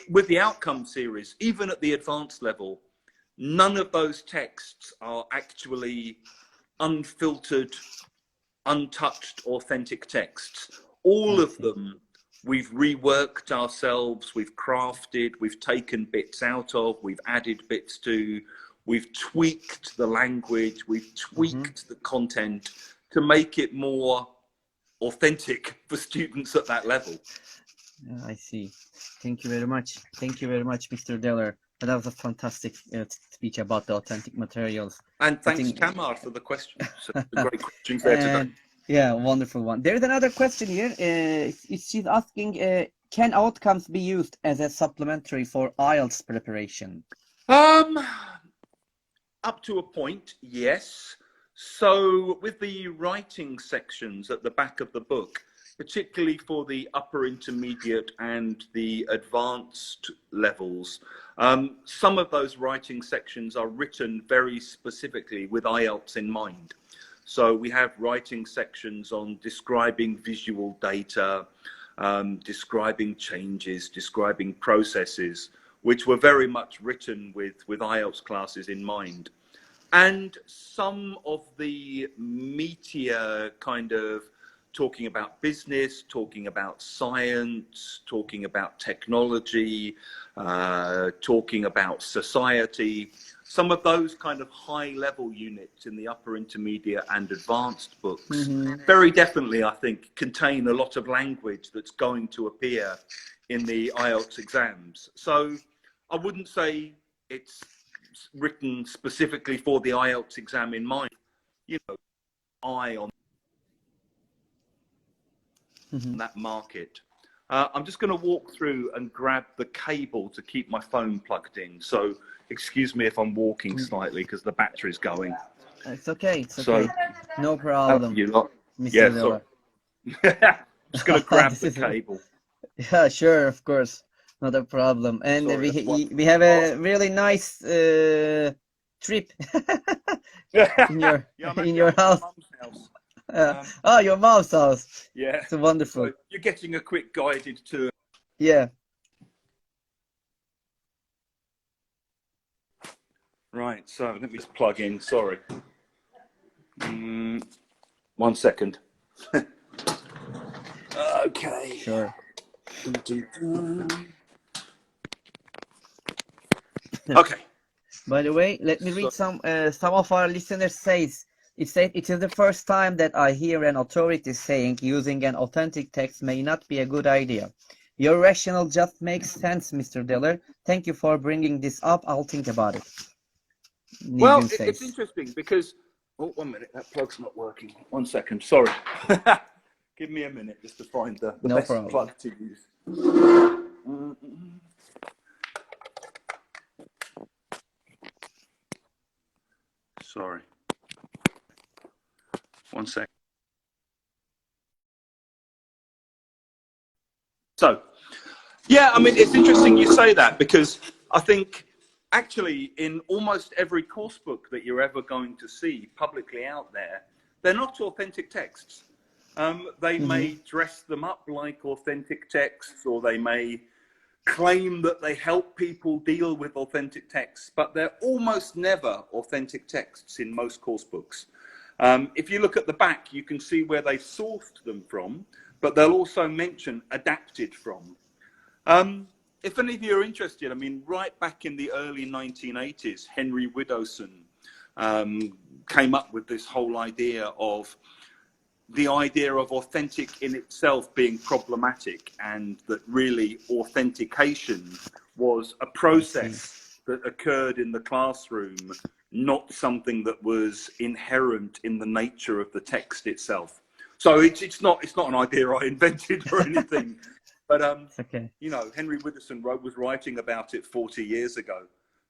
with the outcome series, even at the advanced level, none of those texts are actually unfiltered, untouched, authentic texts. All of them we've reworked ourselves, we've crafted, we've taken bits out of, we've added bits to, we've tweaked the language, we've tweaked the content to make it more authentic for students at that level. I see. Thank you very much. Thank you very much, Mr. Dellar. That was a fantastic speech about the authentic materials. And thanks, Tamar, for the questions. Great questions there today. Yeah, wonderful one. There's another question here. She's asking, can outcomes be used as a supplementary for IELTS preparation? Up to a point, yes. So with the writing sections at the back of the book, particularly for the upper intermediate and the advanced levels, some of those writing sections are written very specifically with IELTS in mind. So we have writing sections on describing visual data, describing changes, describing processes, which were very much written with IELTS classes in mind. And some of the meatier kind of talking about business, talking about science, talking about technology, talking about society, some of those kind of high-level units in the upper intermediate and advanced books very definitely, I think, contain a lot of language that's going to appear in the IELTS exams. So I wouldn't say it's written specifically for the IELTS exam in mind, you know, eye on that market. I'm just going to walk through and grab the cable to keep my phone plugged in. So excuse me if I'm walking slightly because the battery's going. It's okay. It's okay. No problem. You lot. Mr. Yeah, Dellar. I'm just going to grab the cable. Yeah, sure, of course. Not a problem. And Sorry, we have a really nice trip in your house. Oh, your mom's house. Yeah. It's wonderful. So you're getting a quick guided tour. Yeah. Right, so let me just plug in, sorry. 1 second. Okay. Sure. Okay. By the way, let me read some of our listeners says It said, "It is the first time that I hear an authority saying using an authentic text may not be a good idea. Your rationale just makes sense, Mr. Dellar. Thank you for bringing this up. I'll think about it." Well, Nilgün it's says. interesting because, oh, 1 minute, that plug's not working. 1 second, sorry. Give me a minute just to find the No best problem. plug to use. Sorry. 1 second. So, yeah, I mean, it's interesting you say that because I think actually in almost every course book that you're ever going to see publicly out there, they're not authentic texts. They may dress them up like authentic texts, or they may claim that they help people deal with authentic texts, but they're almost never authentic texts in most course books. If you look at the back, you can see where they sourced them from, but they'll also mention adapted from. If any of you are interested, I mean, right back in the early 1980s, Henry Widdowson came up with this whole idea of authentic in itself being problematic, and that really authentication was a process that occurred in the classroom, not something that was inherent in the nature of the text itself. So it's not an idea I invented or anything, but Okay. you know, Henry Widdowson was writing about it 40 years ago.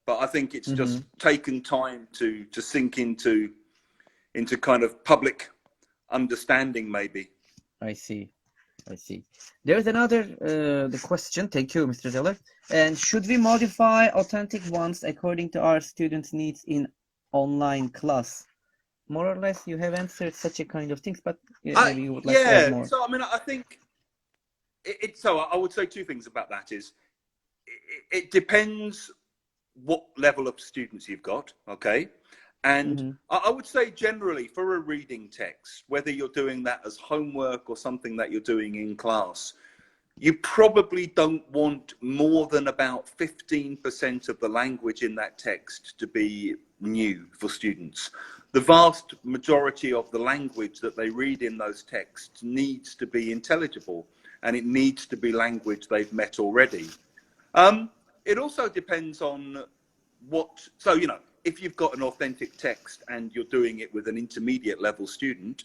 But I think it's just taken time to sink into kind of public understanding, maybe. I see. I see. There's another the question. Thank you, Mr. Dellar. And should we modify authentic ones according to our students' needs in online class? More or less, you have answered such a kind of things, but maybe you would like to add more. So I mean, I think so I would say two things about that. Is it depends what level of students you've got, okay? And I would say generally for a reading text, whether you're doing that as homework or something that you're doing in class, you probably don't want more than about 15% of the language in that text to be new for students. The vast majority of the language that they read in those texts needs to be intelligible, and it needs to be language they've met already. It also depends on so, you know, if you've got an authentic text and you're doing it with an intermediate level student,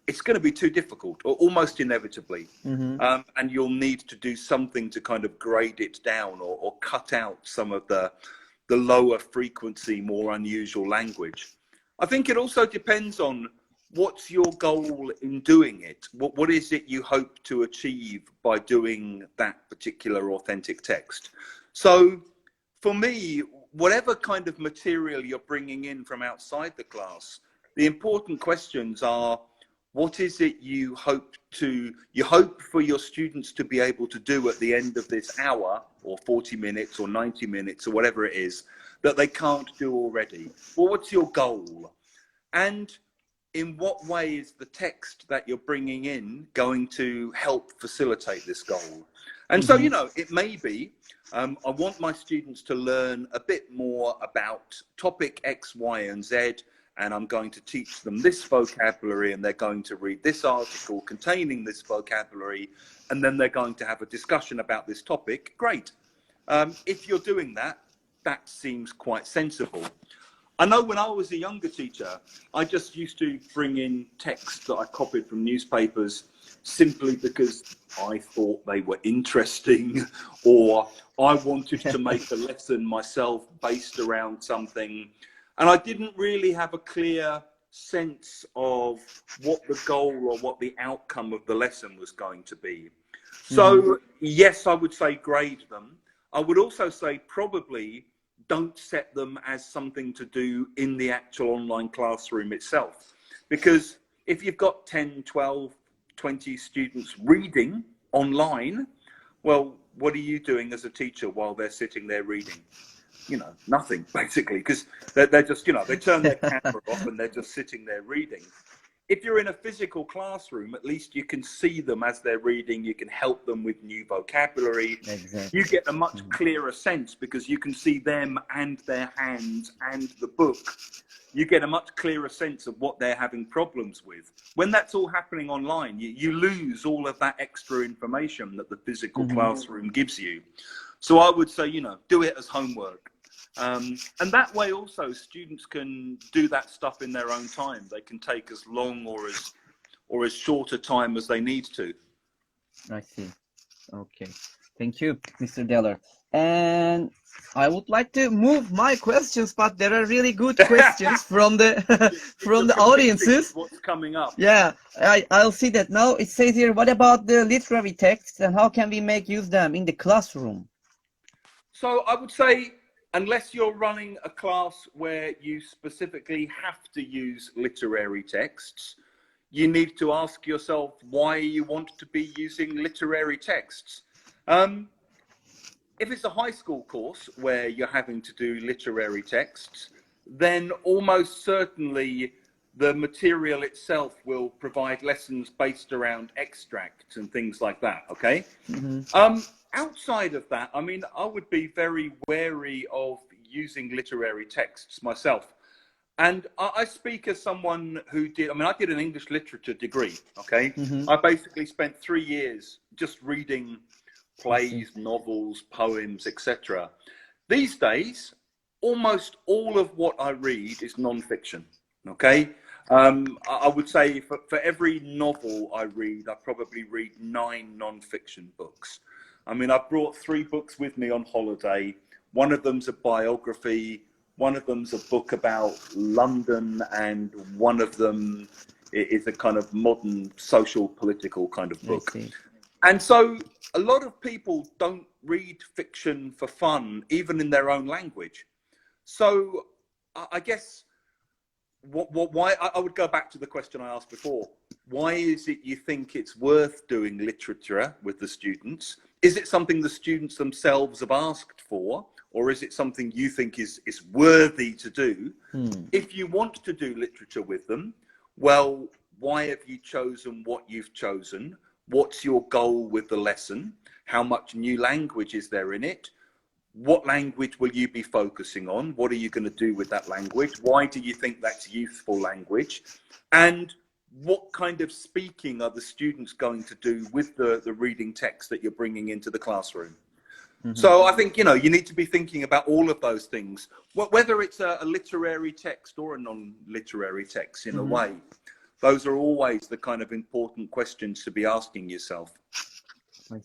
it's going to be too difficult, or almost inevitably. And you'll need to do something to kind of grade it down, or cut out some of the lower frequency, more unusual language. I think it also depends on what's your goal in doing it. What is it you hope to achieve by doing that particular authentic text? So for me, whatever kind of material you're bringing in from outside the class, the important questions are, what is it you hope for your students to be able to do at the end of this hour, or 40 minutes or 90 minutes or whatever it is, that they can't do already? Well, what's your goal? And in what way is the text that you're bringing in going to help facilitate this goal? And so, you know, it may be, I want my students to learn a bit more about topic X, Y, and Z, and I'm going to teach them this vocabulary, and they're going to read this article containing this vocabulary, and then they're going to have a discussion about this topic. Great. If you're doing that, that seems quite sensible. I know when I was a younger teacher, I just used to bring in texts that I copied from newspapers simply because I thought they were interesting, or I wanted to make a lesson myself based around something. And I didn't really have a clear sense of what the goal or what the outcome of the lesson was going to be. So, yes, I would say grade them. I would also say probably don't set them as something to do in the actual online classroom itself. Because if you've got 10, 12, 20 students reading online, well, what are you doing as a teacher while they're sitting there reading? You know, nothing, basically, because they're just, you know, they turn their camera off and they're just sitting there reading. if you're in a physical classroom, at least you can see them as they're reading. You can help them with new vocabulary. Exactly. You get a much clearer sense because you can see them and their hands and the book. You get a much clearer sense of what they're having problems with. When that's all happening online, you lose all of that extra information that the physical classroom gives you. So I would say, do it as homework. And that way also students can do that stuff in their own time. They can take as long or as short a time as they need to. I see. Okay. Thank you, Mr. Dellar. And I would like to move my questions, but there are really good questions from the from the audiences. What's coming up? Yeah, I'll see that now. It says here, what about the literary texts and how can we make use them in the classroom? So I would say, unless you're running a class where you specifically have to use literary texts, you need to ask yourself why you want to be using literary texts. If it's a high school course where you're having to do literary texts, then almost certainly the material itself will provide lessons based around extracts and things like that, okay? Outside of that, I mean, I would be very wary of using literary texts myself. And I speak as someone who did, I did an English literature degree, okay? I basically spent 3 years just reading plays, novels, poems, etc. These days, almost all of what I read is non-fiction, okay? I would say for every novel I read, I probably read 9 non-fiction books. I brought 3 books with me on holiday. One of them's a biography, one of them's a book about London, and one of them is a kind of modern social political kind of book. And so a lot of people don't read fiction for fun, even in their own language. So I guess why I would go back to the question I asked before. Why is it you think it's worth doing literature with the students? Is it something the students themselves have asked for, or is it something you think is worthy to do? If you want to do literature with them, well, why have you chosen what you've chosen? What's your goal with the lesson? How much new language is there in it? What language will you be focusing on? What are you going to do with that language? Why do you think that's useful language? And what kind of speaking are the students going to do with the reading text that you're bringing into the classroom? So I think, you need to be thinking about all of those things, whether it's a literary text or a non-literary text in a way. Those are always the kind of important questions to be asking yourself. I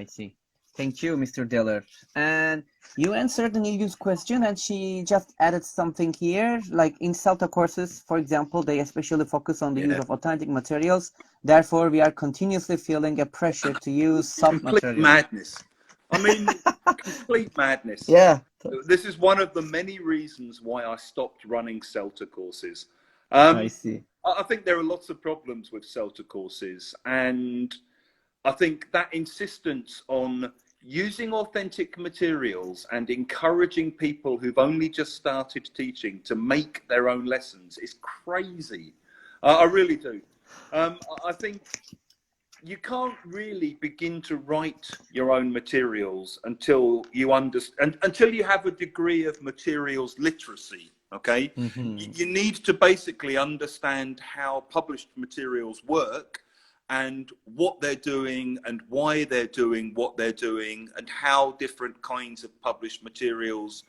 see. Thank you, Mr. Dellar. And you answered Nilgün's question, and she just added something here. Like in CELTA courses, for example, they especially focus on the use of authentic materials. Therefore, we are continuously feeling a pressure to use sub-materials. Complete madness. Complete madness. Yeah. This is one of the many reasons why I stopped running CELTA courses. I see. I think there are lots of problems with CELTA courses, and I think that insistence on using authentic materials and encouraging people who've only just started teaching to make their own lessons is crazy. I really do. I think you can't really begin to write your own materials until you understand, until you have a degree of materials literacy. Okay, you need to basically understand how published materials work and what they're doing and why they're doing what they're doing and how different kinds of published materials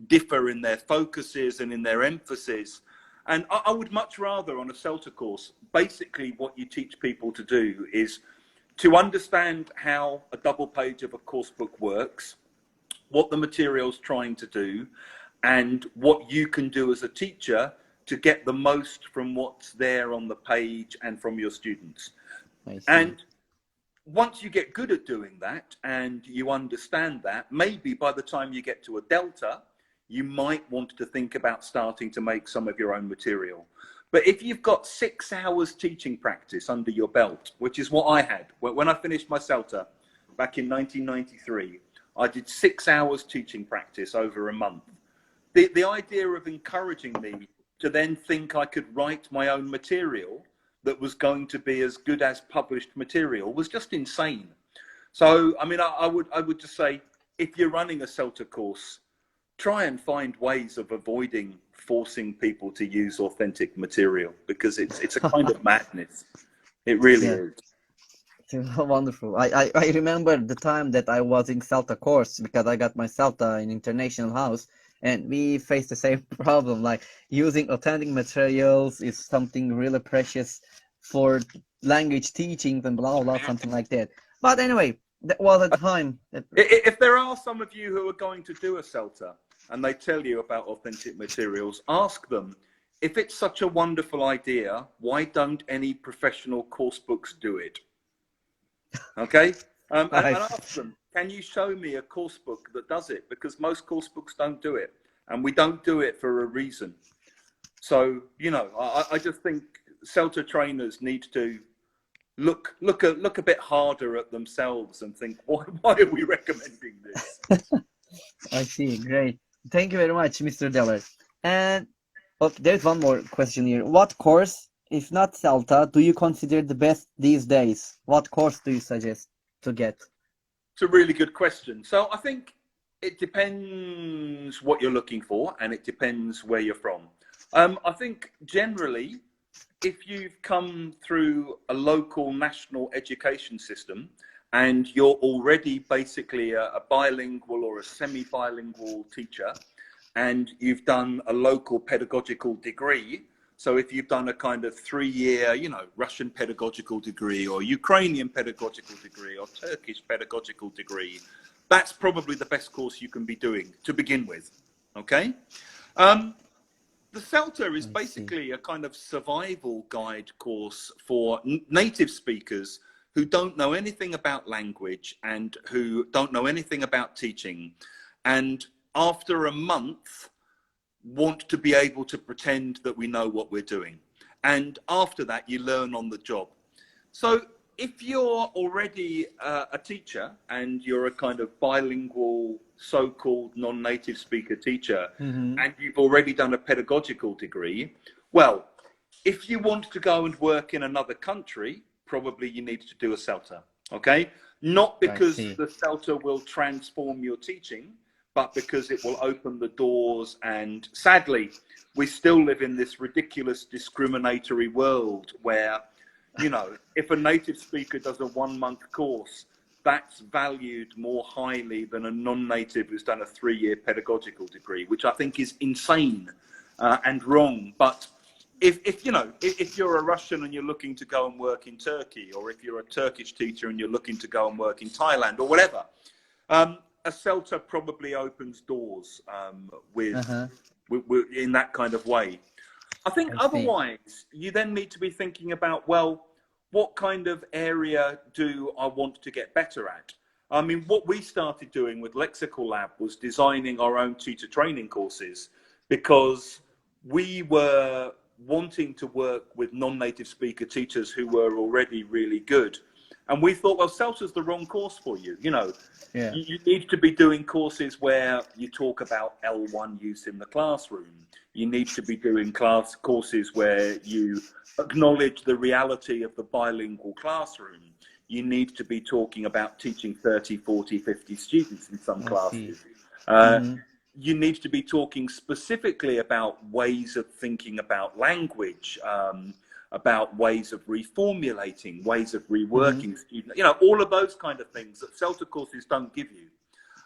differ in their focuses and in their emphasis. And I would much rather on a CELTA course, basically what you teach people to do is to understand how a double page of a course book works, what the material's trying to do, and what you can do as a teacher to get the most from what's there on the page and from your students. And once you get good at doing that and you understand that, maybe by the time you get to a Delta, you might want to think about starting to make some of your own material. But if you've got 6 hours teaching practice under your belt, which is what I had, when I finished my CELTA back in 1993, I did 6 hours teaching practice over a month. The idea of encouraging me to then think I could write my own material that was going to be as good as published material was just insane. So, I mean, I would just say, if you're running a CELTA course, try and find ways of avoiding forcing people to use authentic material, because it's a kind of madness. It really Yeah. is. Wonderful. I remember the time that I was in CELTA course, because I got my CELTA in international house, and we faced the same problem. Like, using authentic materials is something really precious for language teaching and blah blah, something like that. But anyway, that was a time that, If there are some of you who are going to do a CELTA and they tell you about authentic materials, ask them, if it's such a wonderful idea, why don't any professional course books do it? Okay? And ask them, can you show me a course book that does it? Because most course books don't do it. And we don't do it for a reason. So, you know, I just think CELTA trainers need to look a bit harder at themselves and think, why are we recommending this? I see. Great. Thank you very much, Mr. Dellar. And okay, there's one more question here. What course, if not CELTA, do you consider the best these days? What course do you suggest to get? It's a really good question. So I think it depends what you're looking for, and it depends where you're from. I think generally, if you've come through a local national education system and you're already basically a bilingual or a semi-bilingual teacher, and you've done a local pedagogical degree, so if you've done a kind of 3-year, you know, Russian pedagogical degree or Ukrainian pedagogical degree or Turkish pedagogical degree, that's probably the best course you can be doing to begin with, okay? The CELTA is basically a kind of survival guide course for native speakers who don't know anything about language and who don't know anything about teaching, and after a month want to be able to pretend that we know what we're doing. And after that, you learn on the job. So if you're already a teacher and you're a kind of bilingual, so-called non-native speaker teacher, and you've already done a pedagogical degree, well, if you want to go and work in another country, probably you need to do a CELTA, okay? Not because the CELTA will transform your teaching, but because it will open the doors. And sadly, we still live in this ridiculous discriminatory world where, you know, if a native speaker does a 1-month course, that's valued more highly than a non-native who's done a 3-year pedagogical degree, which I think is insane and wrong. But if you know, if you're a Russian and you're looking to go and work in Turkey, or if you're a Turkish teacher and you're looking to go and work in Thailand or whatever, a CELTA probably opens doors with in that kind of way. I think otherwise, you then need to be thinking about, well, what kind of area do I want to get better at? I mean, what we started doing with lexicallab was designing our own tutor training courses, because we were wanting to work with non-native speaker teachers who were already really good. And we thought, well, CELTA's the wrong course for you. You know, you need to be doing courses where you talk about L1 use in the classroom. You need to be doing courses where you acknowledge the reality of the bilingual classroom. You need to be talking about teaching 30, 40, 50 students in some classes. You need to be talking specifically about ways of thinking about language, about ways of reformulating, ways of reworking students, you know, all of those kind of things that CELTA courses don't give you.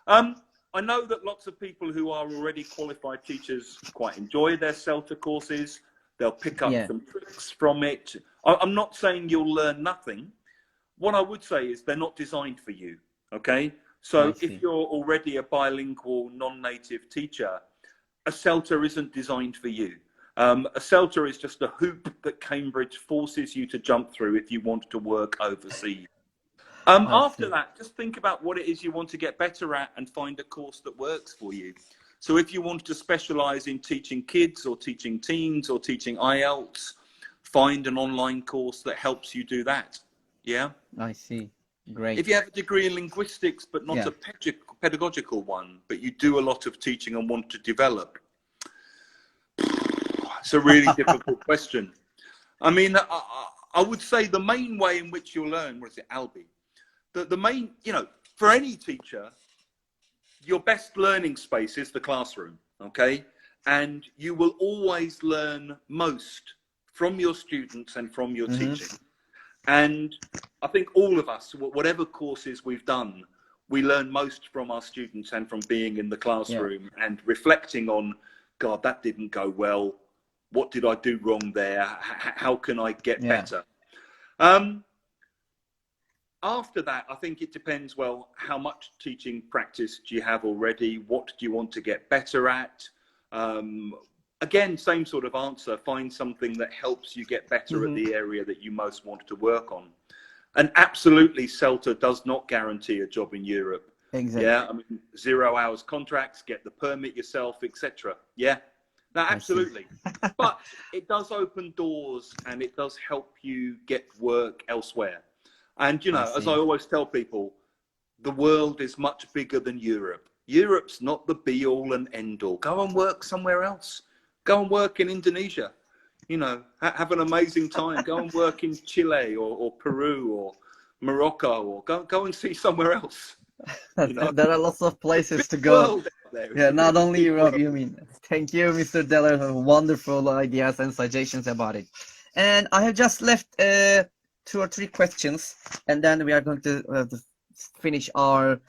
I know that lots of people who are already qualified teachers quite enjoy their CELTA courses. They'll pick up some tricks from it. I'm not saying you'll learn nothing. What I would say is they're not designed for you, okay? So if you're already a bilingual non-native teacher, a CELTA isn't designed for you. A CELTA is just a hoop that Cambridge forces you to jump through if you want to work overseas. After that, just think about what it is you want to get better at and find a course that works for you. So if you want to specialize in teaching kids or teaching teens or teaching Ielts, find an online course that helps you do that. Yeah? I see. Great. If you have a degree in linguistics, but not a pedagogical one, but you do a lot of teaching and want to develop, It's a really difficult question. I mean, I would say the main way in which you'll learn, what is it, Albie? The main, you know, for any teacher, your best learning space is the classroom, okay? And you will always learn most from your students and from your teaching. And I think all of us, whatever courses we've done, we learn most from our students and from being in the classroom and reflecting on, God, that didn't go well. What did I do wrong there? How can I get better? After that, I think it depends, well, how much teaching practice do you have already? What do you want to get better at? Again, same sort of answer. Find something that helps you get better at the area that you most want to work on. And absolutely, CELTA does not guarantee a job in Europe. Exactly. Yeah, I mean, 0 hours contracts, get the permit yourself, etc. Yeah, no, absolutely. But it does open doors and it does help you get work elsewhere. And, you know, as I always tell people, the world is much bigger than Europe. Europe's not the be all and end all. Go and work somewhere else. Go and work in Indonesia. You know, have an amazing time. Go and work in Chile or Peru or Morocco, or go and see somewhere else. You know? There are lots of places to go. Yeah, not only Europe, you mean. Thank you, Mr. Dellar, for wonderful ideas and suggestions about it. And I have just left 2 or 3 questions, and then we are going to finish our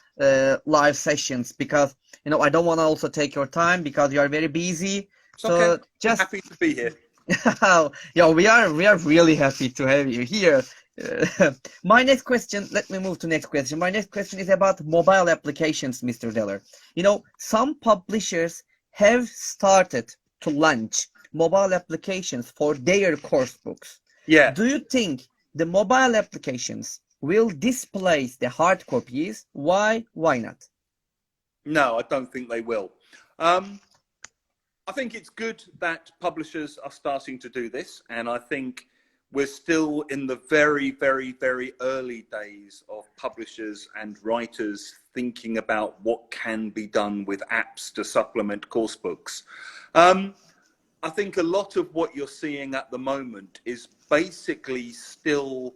live sessions, because, you know, I don't want to also take your time because you are very busy. So okay. just happy to be here. Yeah, we are really happy to have you here. My next question, let me move to next question. My next question is about mobile applications, Mr. Dellar. You know, some publishers have started to launch mobile applications for their course books. Yeah. Do you think the mobile applications will displace the hard copies? Why not? No, I don't think they will. I think it's good that publishers are starting to do this, and I think we're still in the very, very, very early days of publishers and writers thinking about what can be done with apps to supplement course books. I think a lot of what you're seeing at the moment is basically still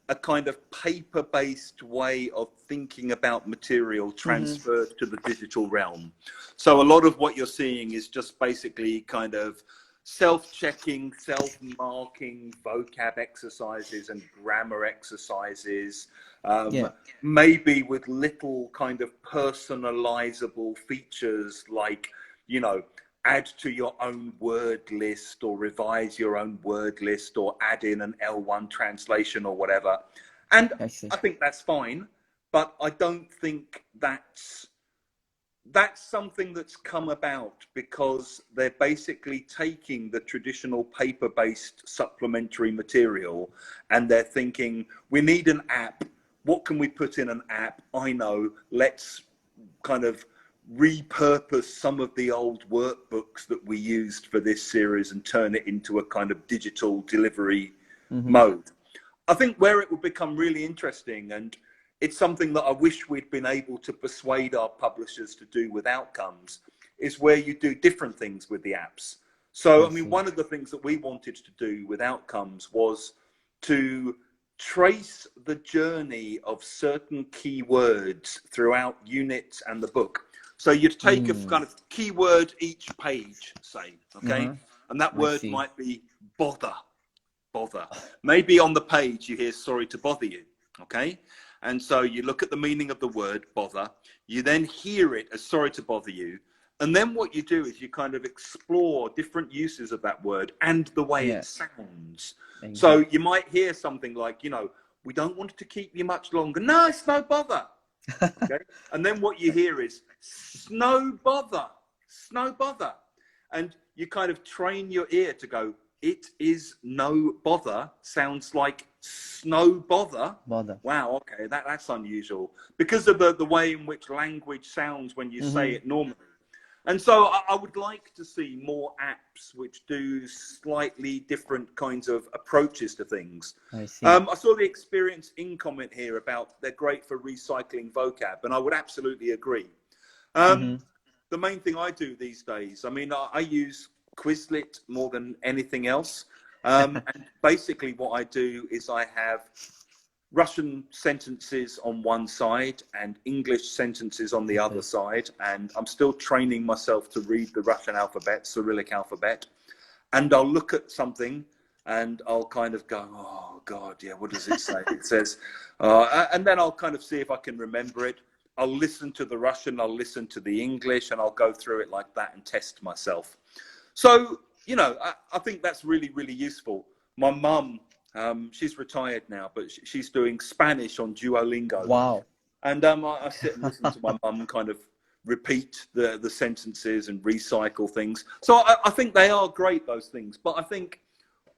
a kind of paper-based way of thinking about material transferred to the digital realm. So a lot of what you're seeing is just basically kind of self-checking, self-marking vocab exercises and grammar exercises, maybe with little kind of personalizable features like, you know, add to your own word list or revise your own word list or add in an L1 translation or whatever. And I think that's fine, but I don't think that's something that's come about because they're basically taking the traditional paper-based supplementary material and they're thinking, we need an app. What can we put in an app? I know, let's kind of repurpose some of the old workbooks that we used for this series and turn it into a kind of digital delivery mode. I think where it will become really interesting, and it's something that I wish we'd been able to persuade our publishers to do with Outcomes, is where you do different things with the apps. So, I mean, one of the things that we wanted to do with Outcomes was to trace the journey of certain keywords throughout units and the book. So you'd take a kind of keyword each page, say, okay? And that word might be bother. Maybe on the page you hear sorry to bother you, okay? And so you look at the meaning of the word bother, you then hear it as sorry to bother you, and then what you do is you kind of explore different uses of that word and the way it sounds. So you might hear something like, you know, we don't want it to keep you much longer. No, it's no bother. Okay? And then what you hear is snow bother. And you kind of train your ear to go, it is no bother, sounds like snow bother. Wow, okay, that's unusual. Because of the way in which language sounds when you say it normally. And so I would like to see more apps which do slightly different kinds of approaches to things. I saw the Experience In comment here about they're great for recycling vocab, and I would absolutely agree. The main thing I do these days, I mean, I use Quizlet more than anything else. And basically what I do is I have Russian sentences on one side and English sentences on the other side. And I'm still training myself to read the Russian alphabet, Cyrillic alphabet. And I'll look at something and I'll kind of go, oh God, yeah, what does it say? It says, and then I'll kind of see if I can remember it. I'll listen to the Russian, I'll listen to the English, and I'll go through it like that and test myself. So, you know, I think that's really, really useful. My mum, she's retired now, but she's doing Spanish on Duolingo. Wow. And I sit and listen to my mum kind of repeat the sentences and recycle things. So I think they are great, those things. But I think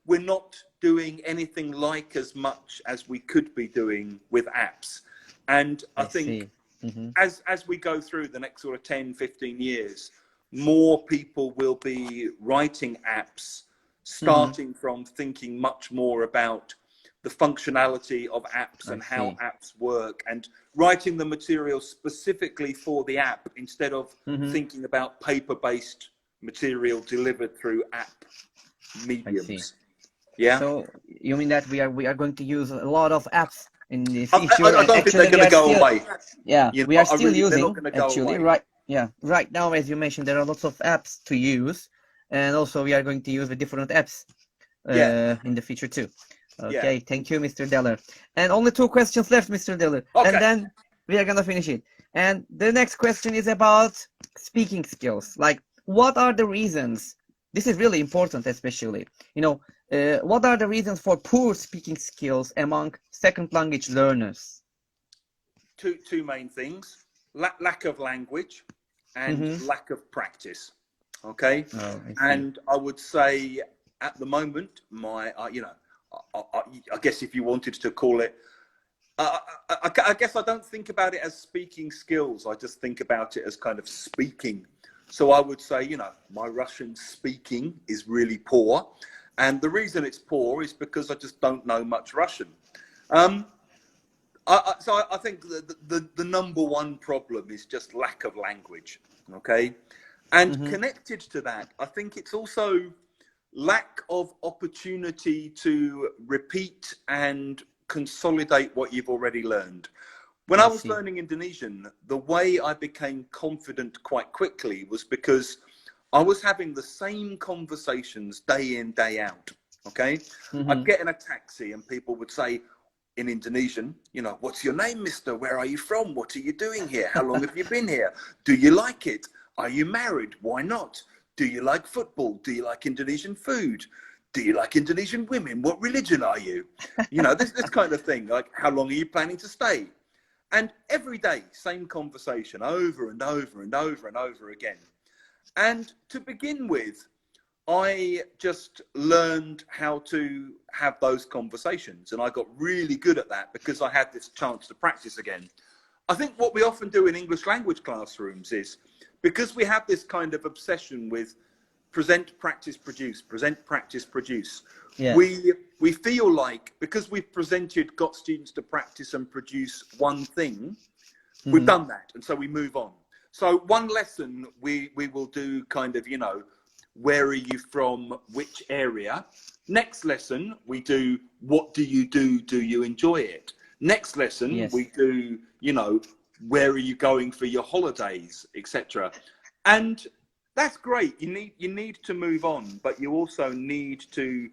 we're not doing anything like as much as we could be doing with apps. And I think as we go through the next sort of 10, 15 years, more people will be writing apps, starting from thinking much more about the functionality of apps and how apps work, and writing the material specifically for the app instead of thinking about paper-based material delivered through app mediums. Yeah. So you mean that we are going to use a lot of apps in the future? I don't think they're going to go away. Yeah, you know, we are still really, using actually right. Yeah, right now, as you mentioned, there are lots of apps to use, and also we are going to use the different apps in the future too. Okay, thank you, Mr. Dellar. And only 2 questions left, Mr. Dellar, and then we are gonna finish it. And the next question is about speaking skills. Like, what are the reasons? This is really important, especially, you know, what are the reasons for poor speaking skills among second language learners? Two main things: lack of language and lack of practice. Okay, and I would say at the moment, my you know, I guess if you wanted to call it, I guess I don't think about it as speaking skills. I just think about it as kind of speaking. So I would say, you know, my Russian speaking is really poor. And the reason it's poor is because I just don't know much Russian. So I think the number one problem is just lack of language. Okay. And connected to that, I think it's also lack of opportunity to repeat and consolidate what you've already learned. When I was learning Indonesian, the way I became confident quite quickly was because I was having the same conversations day in, day out. Okay. I'd get in a taxi and people would say in Indonesian, you know, what's your name, mister? Where are you from? What are you doing here? How long have you been here? Do you like it? Are you married? Why not? Do you like football? Do you like Indonesian food? Do you like Indonesian women? What religion are you? You know, this kind of thing. Like, how long are you planning to stay? And every day, same conversation over and over and over and over again. And to begin with, I just learned how to have those conversations. And I got really good at that because I had this chance to practice again. I think what we often do in English language classrooms is, because we have this kind of obsession with present, practice, produce, present, practice, produce. Yeah. We feel like because we've got students to practice and produce one thing, we've done that. And so we move on. So one lesson we will do kind of, you know, where are you from, which area? Next lesson, we do, what do you do? Do you enjoy it? Next lesson, we do, you know, where are you going for your holidays, etc. And that's great. You need to move on, but you also need to,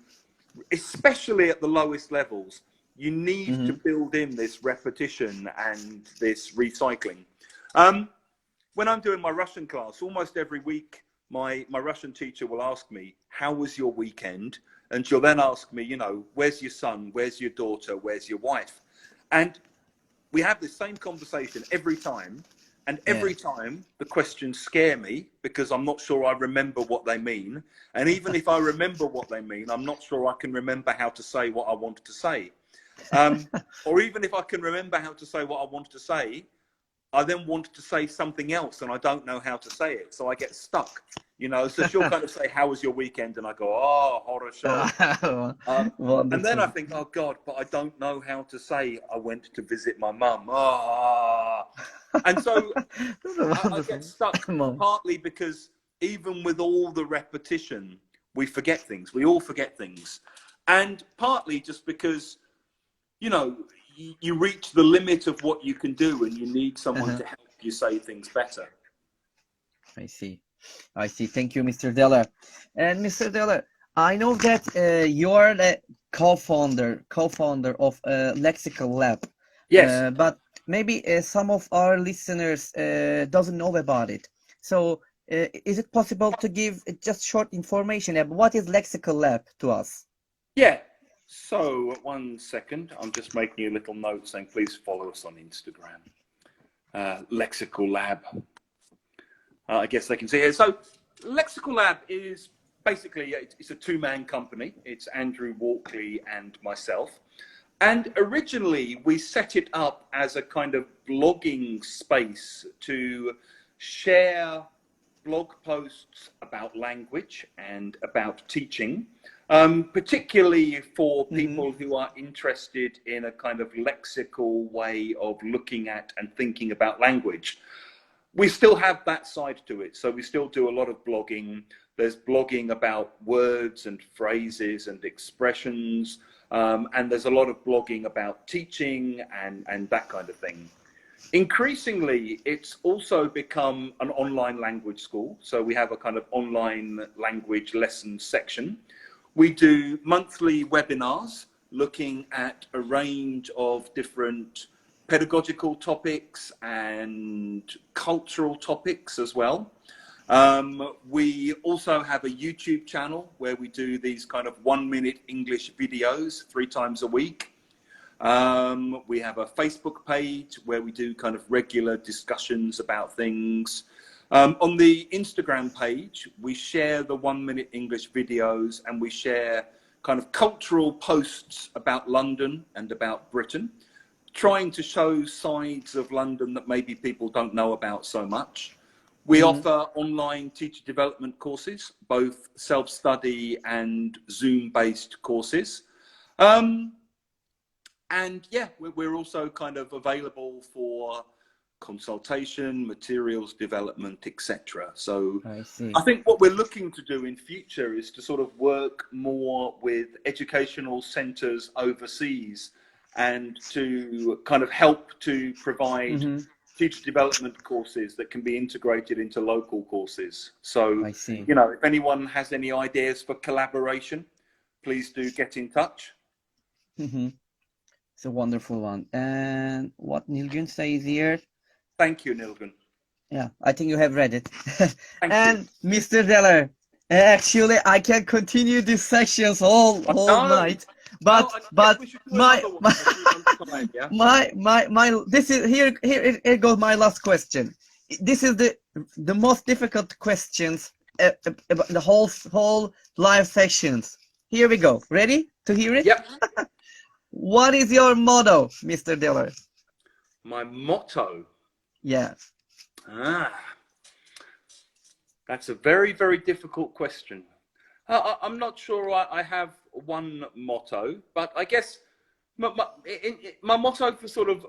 especially at the lowest levels, you need to build in this repetition and this recycling. When I'm doing my Russian class, almost every week, my Russian teacher will ask me, how was your weekend? And she'll then ask me, you know, where's your son? Where's your daughter? Where's your wife? And we have this same conversation every time. And every time the questions scare me because I'm not sure I remember what they mean. And even if I remember what they mean, I'm not sure I can remember how to say what I wanted to say. Or even if I can remember how to say what I wanted to say, I then want to say something else and I don't know how to say it. So I get stuck, you know. So she'll kind of say, how was your weekend? And I go, oh, horror show. And then I think, oh God, but I don't know how to say I went to visit my mum. Oh. And so I get stuck partly because even with all the repetition, we forget things. We all forget things. And partly just because, you know, you reach the limit of what you can do and you need someone to help you say things better. I see. I see. Thank you, Mr. Dellar. And Mr. Dellar, I know that you are the co-founder of lexicallab. Yes. But maybe some of our listeners doesn't know about it. So is it possible to give just short information about what is lexicallab to us? Yeah. So 1 second, I'm just making a little note saying please follow us on Instagram. Lexicallab. I guess they can see it. So Lexicallab is basically, it's a two-man company. It's Andrew Walkley and myself. And originally we set it up as a kind of blogging space to share blog posts about language and about teaching, particularly for people who are interested in a kind of lexical way of looking at and thinking about language. We still have that side to it. So we still do a lot of blogging. There's blogging about words and phrases and expressions. And there's a lot of blogging about teaching and that kind of thing. Increasingly, it's also become an online language school. So we have a kind of online language lessons section. We do monthly webinars looking at a range of different pedagogical topics and cultural topics as well. We also have a YouTube channel where we do these kind of 1-minute English videos 3 times a week. We have a Facebook page where we do kind of regular discussions about things. On the Instagram page, we share the 1-minute English videos and we share kind of cultural posts about London and about Britain, trying to show sides of London that maybe people don't know about so much. We offer online teacher development courses, both self-study and Zoom-based courses. And yeah, we're also kind of available for consultation, materials development, etc. So I think what we're looking to do in future is to sort of work more with educational centres overseas and to kind of help to provide teacher development courses that can be integrated into local courses. So, you know, if anyone has any ideas for collaboration, please do get in touch. It's a wonderful one. And what Nilgün says here. Thank you, Nilgün. Yeah, I think you have read it. And you. Mr. Dellar, actually, I can continue these sections all night. But this is here goes my last question. This is the most difficult questions about the whole live sessions. Here we go. Ready to hear it? Yep. What is your motto, Mr. Dellar? My motto? Yeah. That's a very, very difficult question. I'm not sure I have one motto, but I guess my motto for sort of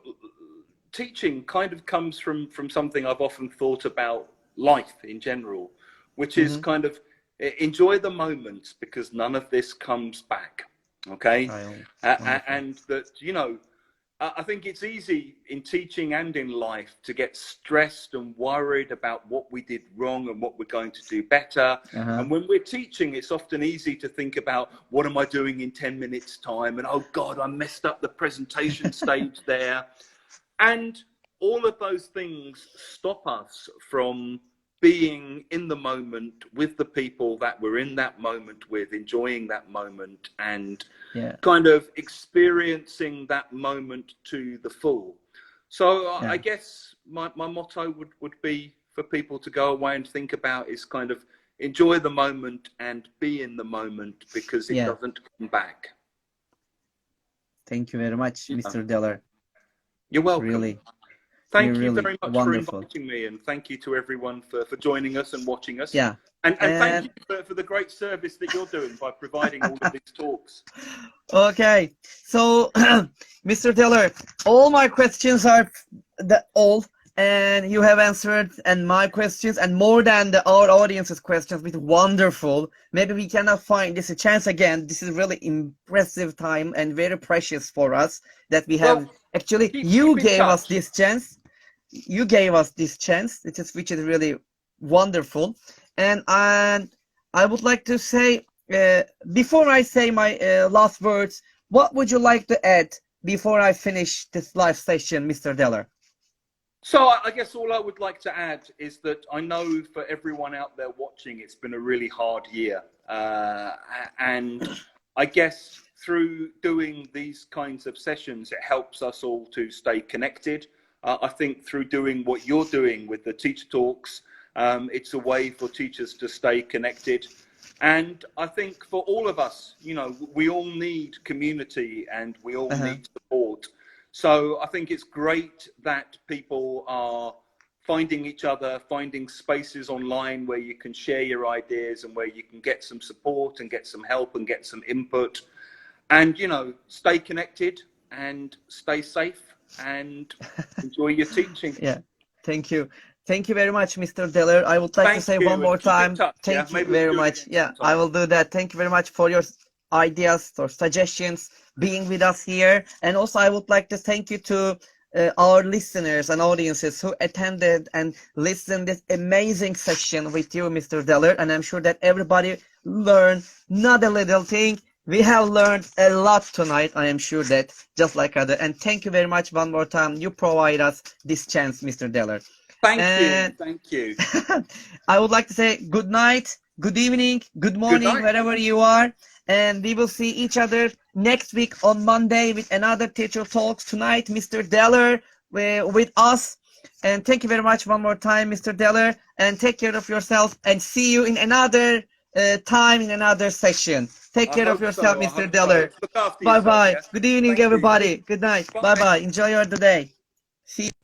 teaching kind of comes from something I've often thought about life in general, which is kind of enjoy the moments because none of this comes back. Okay. And that, you know, I think it's easy in teaching and in life to get stressed and worried about what we did wrong and what we're going to do better. And when we're teaching, it's often easy to think about what am I doing in 10 minutes time? And oh God, I messed up the presentation stage there. And all of those things stop us from being in the moment with the people that we're in that moment with, enjoying that moment and kind of experiencing that moment to the full. So I guess my motto would be for people to go away and think about is kind of enjoy the moment and be in the moment because it doesn't come back. Thank you very much, Mr. Dellar. You're welcome. Really. Thank you very much for inviting me, and thank you to everyone for joining us and watching us. Yeah. And thank you for the great service that you're doing by providing all of these talks. Okay. So, Mr. Dellar, all my questions are all, and you have answered and my questions and more than our audience's questions with wonderful. Maybe we cannot find this a chance again. This is really impressive time and very precious for us that we have. Well, Actually, keep you in gave us touch. this chance. You gave us this chance, which is really wonderful. And I would like to say, before I say my last words, what would you like to add before I finish this live session, Mr. Dellar? So I guess all I would like to add is that I know for everyone out there watching, it's been a really hard year. And I guess through doing these kinds of sessions, it helps us all to stay connected. I think through doing what you're doing with the teacher talks, it's a way for teachers to stay connected. And I think for all of us, you know, we all need community and we all need support. So I think it's great that people are finding each other, finding spaces online where you can share your ideas and where you can get some support and get some help and get some input. And, you know, stay connected and stay safe and enjoy your teaching. Yeah, thank you. Thank you very much, Mr. Dellar. I would like to say one more time, thank you very much. Yeah, I will do that. Thank you very much for your ideas or suggestions, being with us here. And also I would like to thank you to our listeners and audiences who attended and listened this amazing session with you, Mr. Dellar. And I'm sure that everybody learned not a little thing. We have learned a lot tonight, I am sure that, just like other. And thank you very much one more time. You provide us this chance, Mr. Dellar. Thank you. I would like to say good night, good evening, good morning, wherever you are. And we will see each other next week on Monday with another Teacher Talks. Tonight, Mr. Dellar with us. And thank you very much one more time, Mr. Dellar. And take care of yourself. And see you in another time in another session. Take care of yourself, Mr. Dellar. Bye-bye. Good evening, everybody. Good night. Bye-bye. Enjoy your day. See you.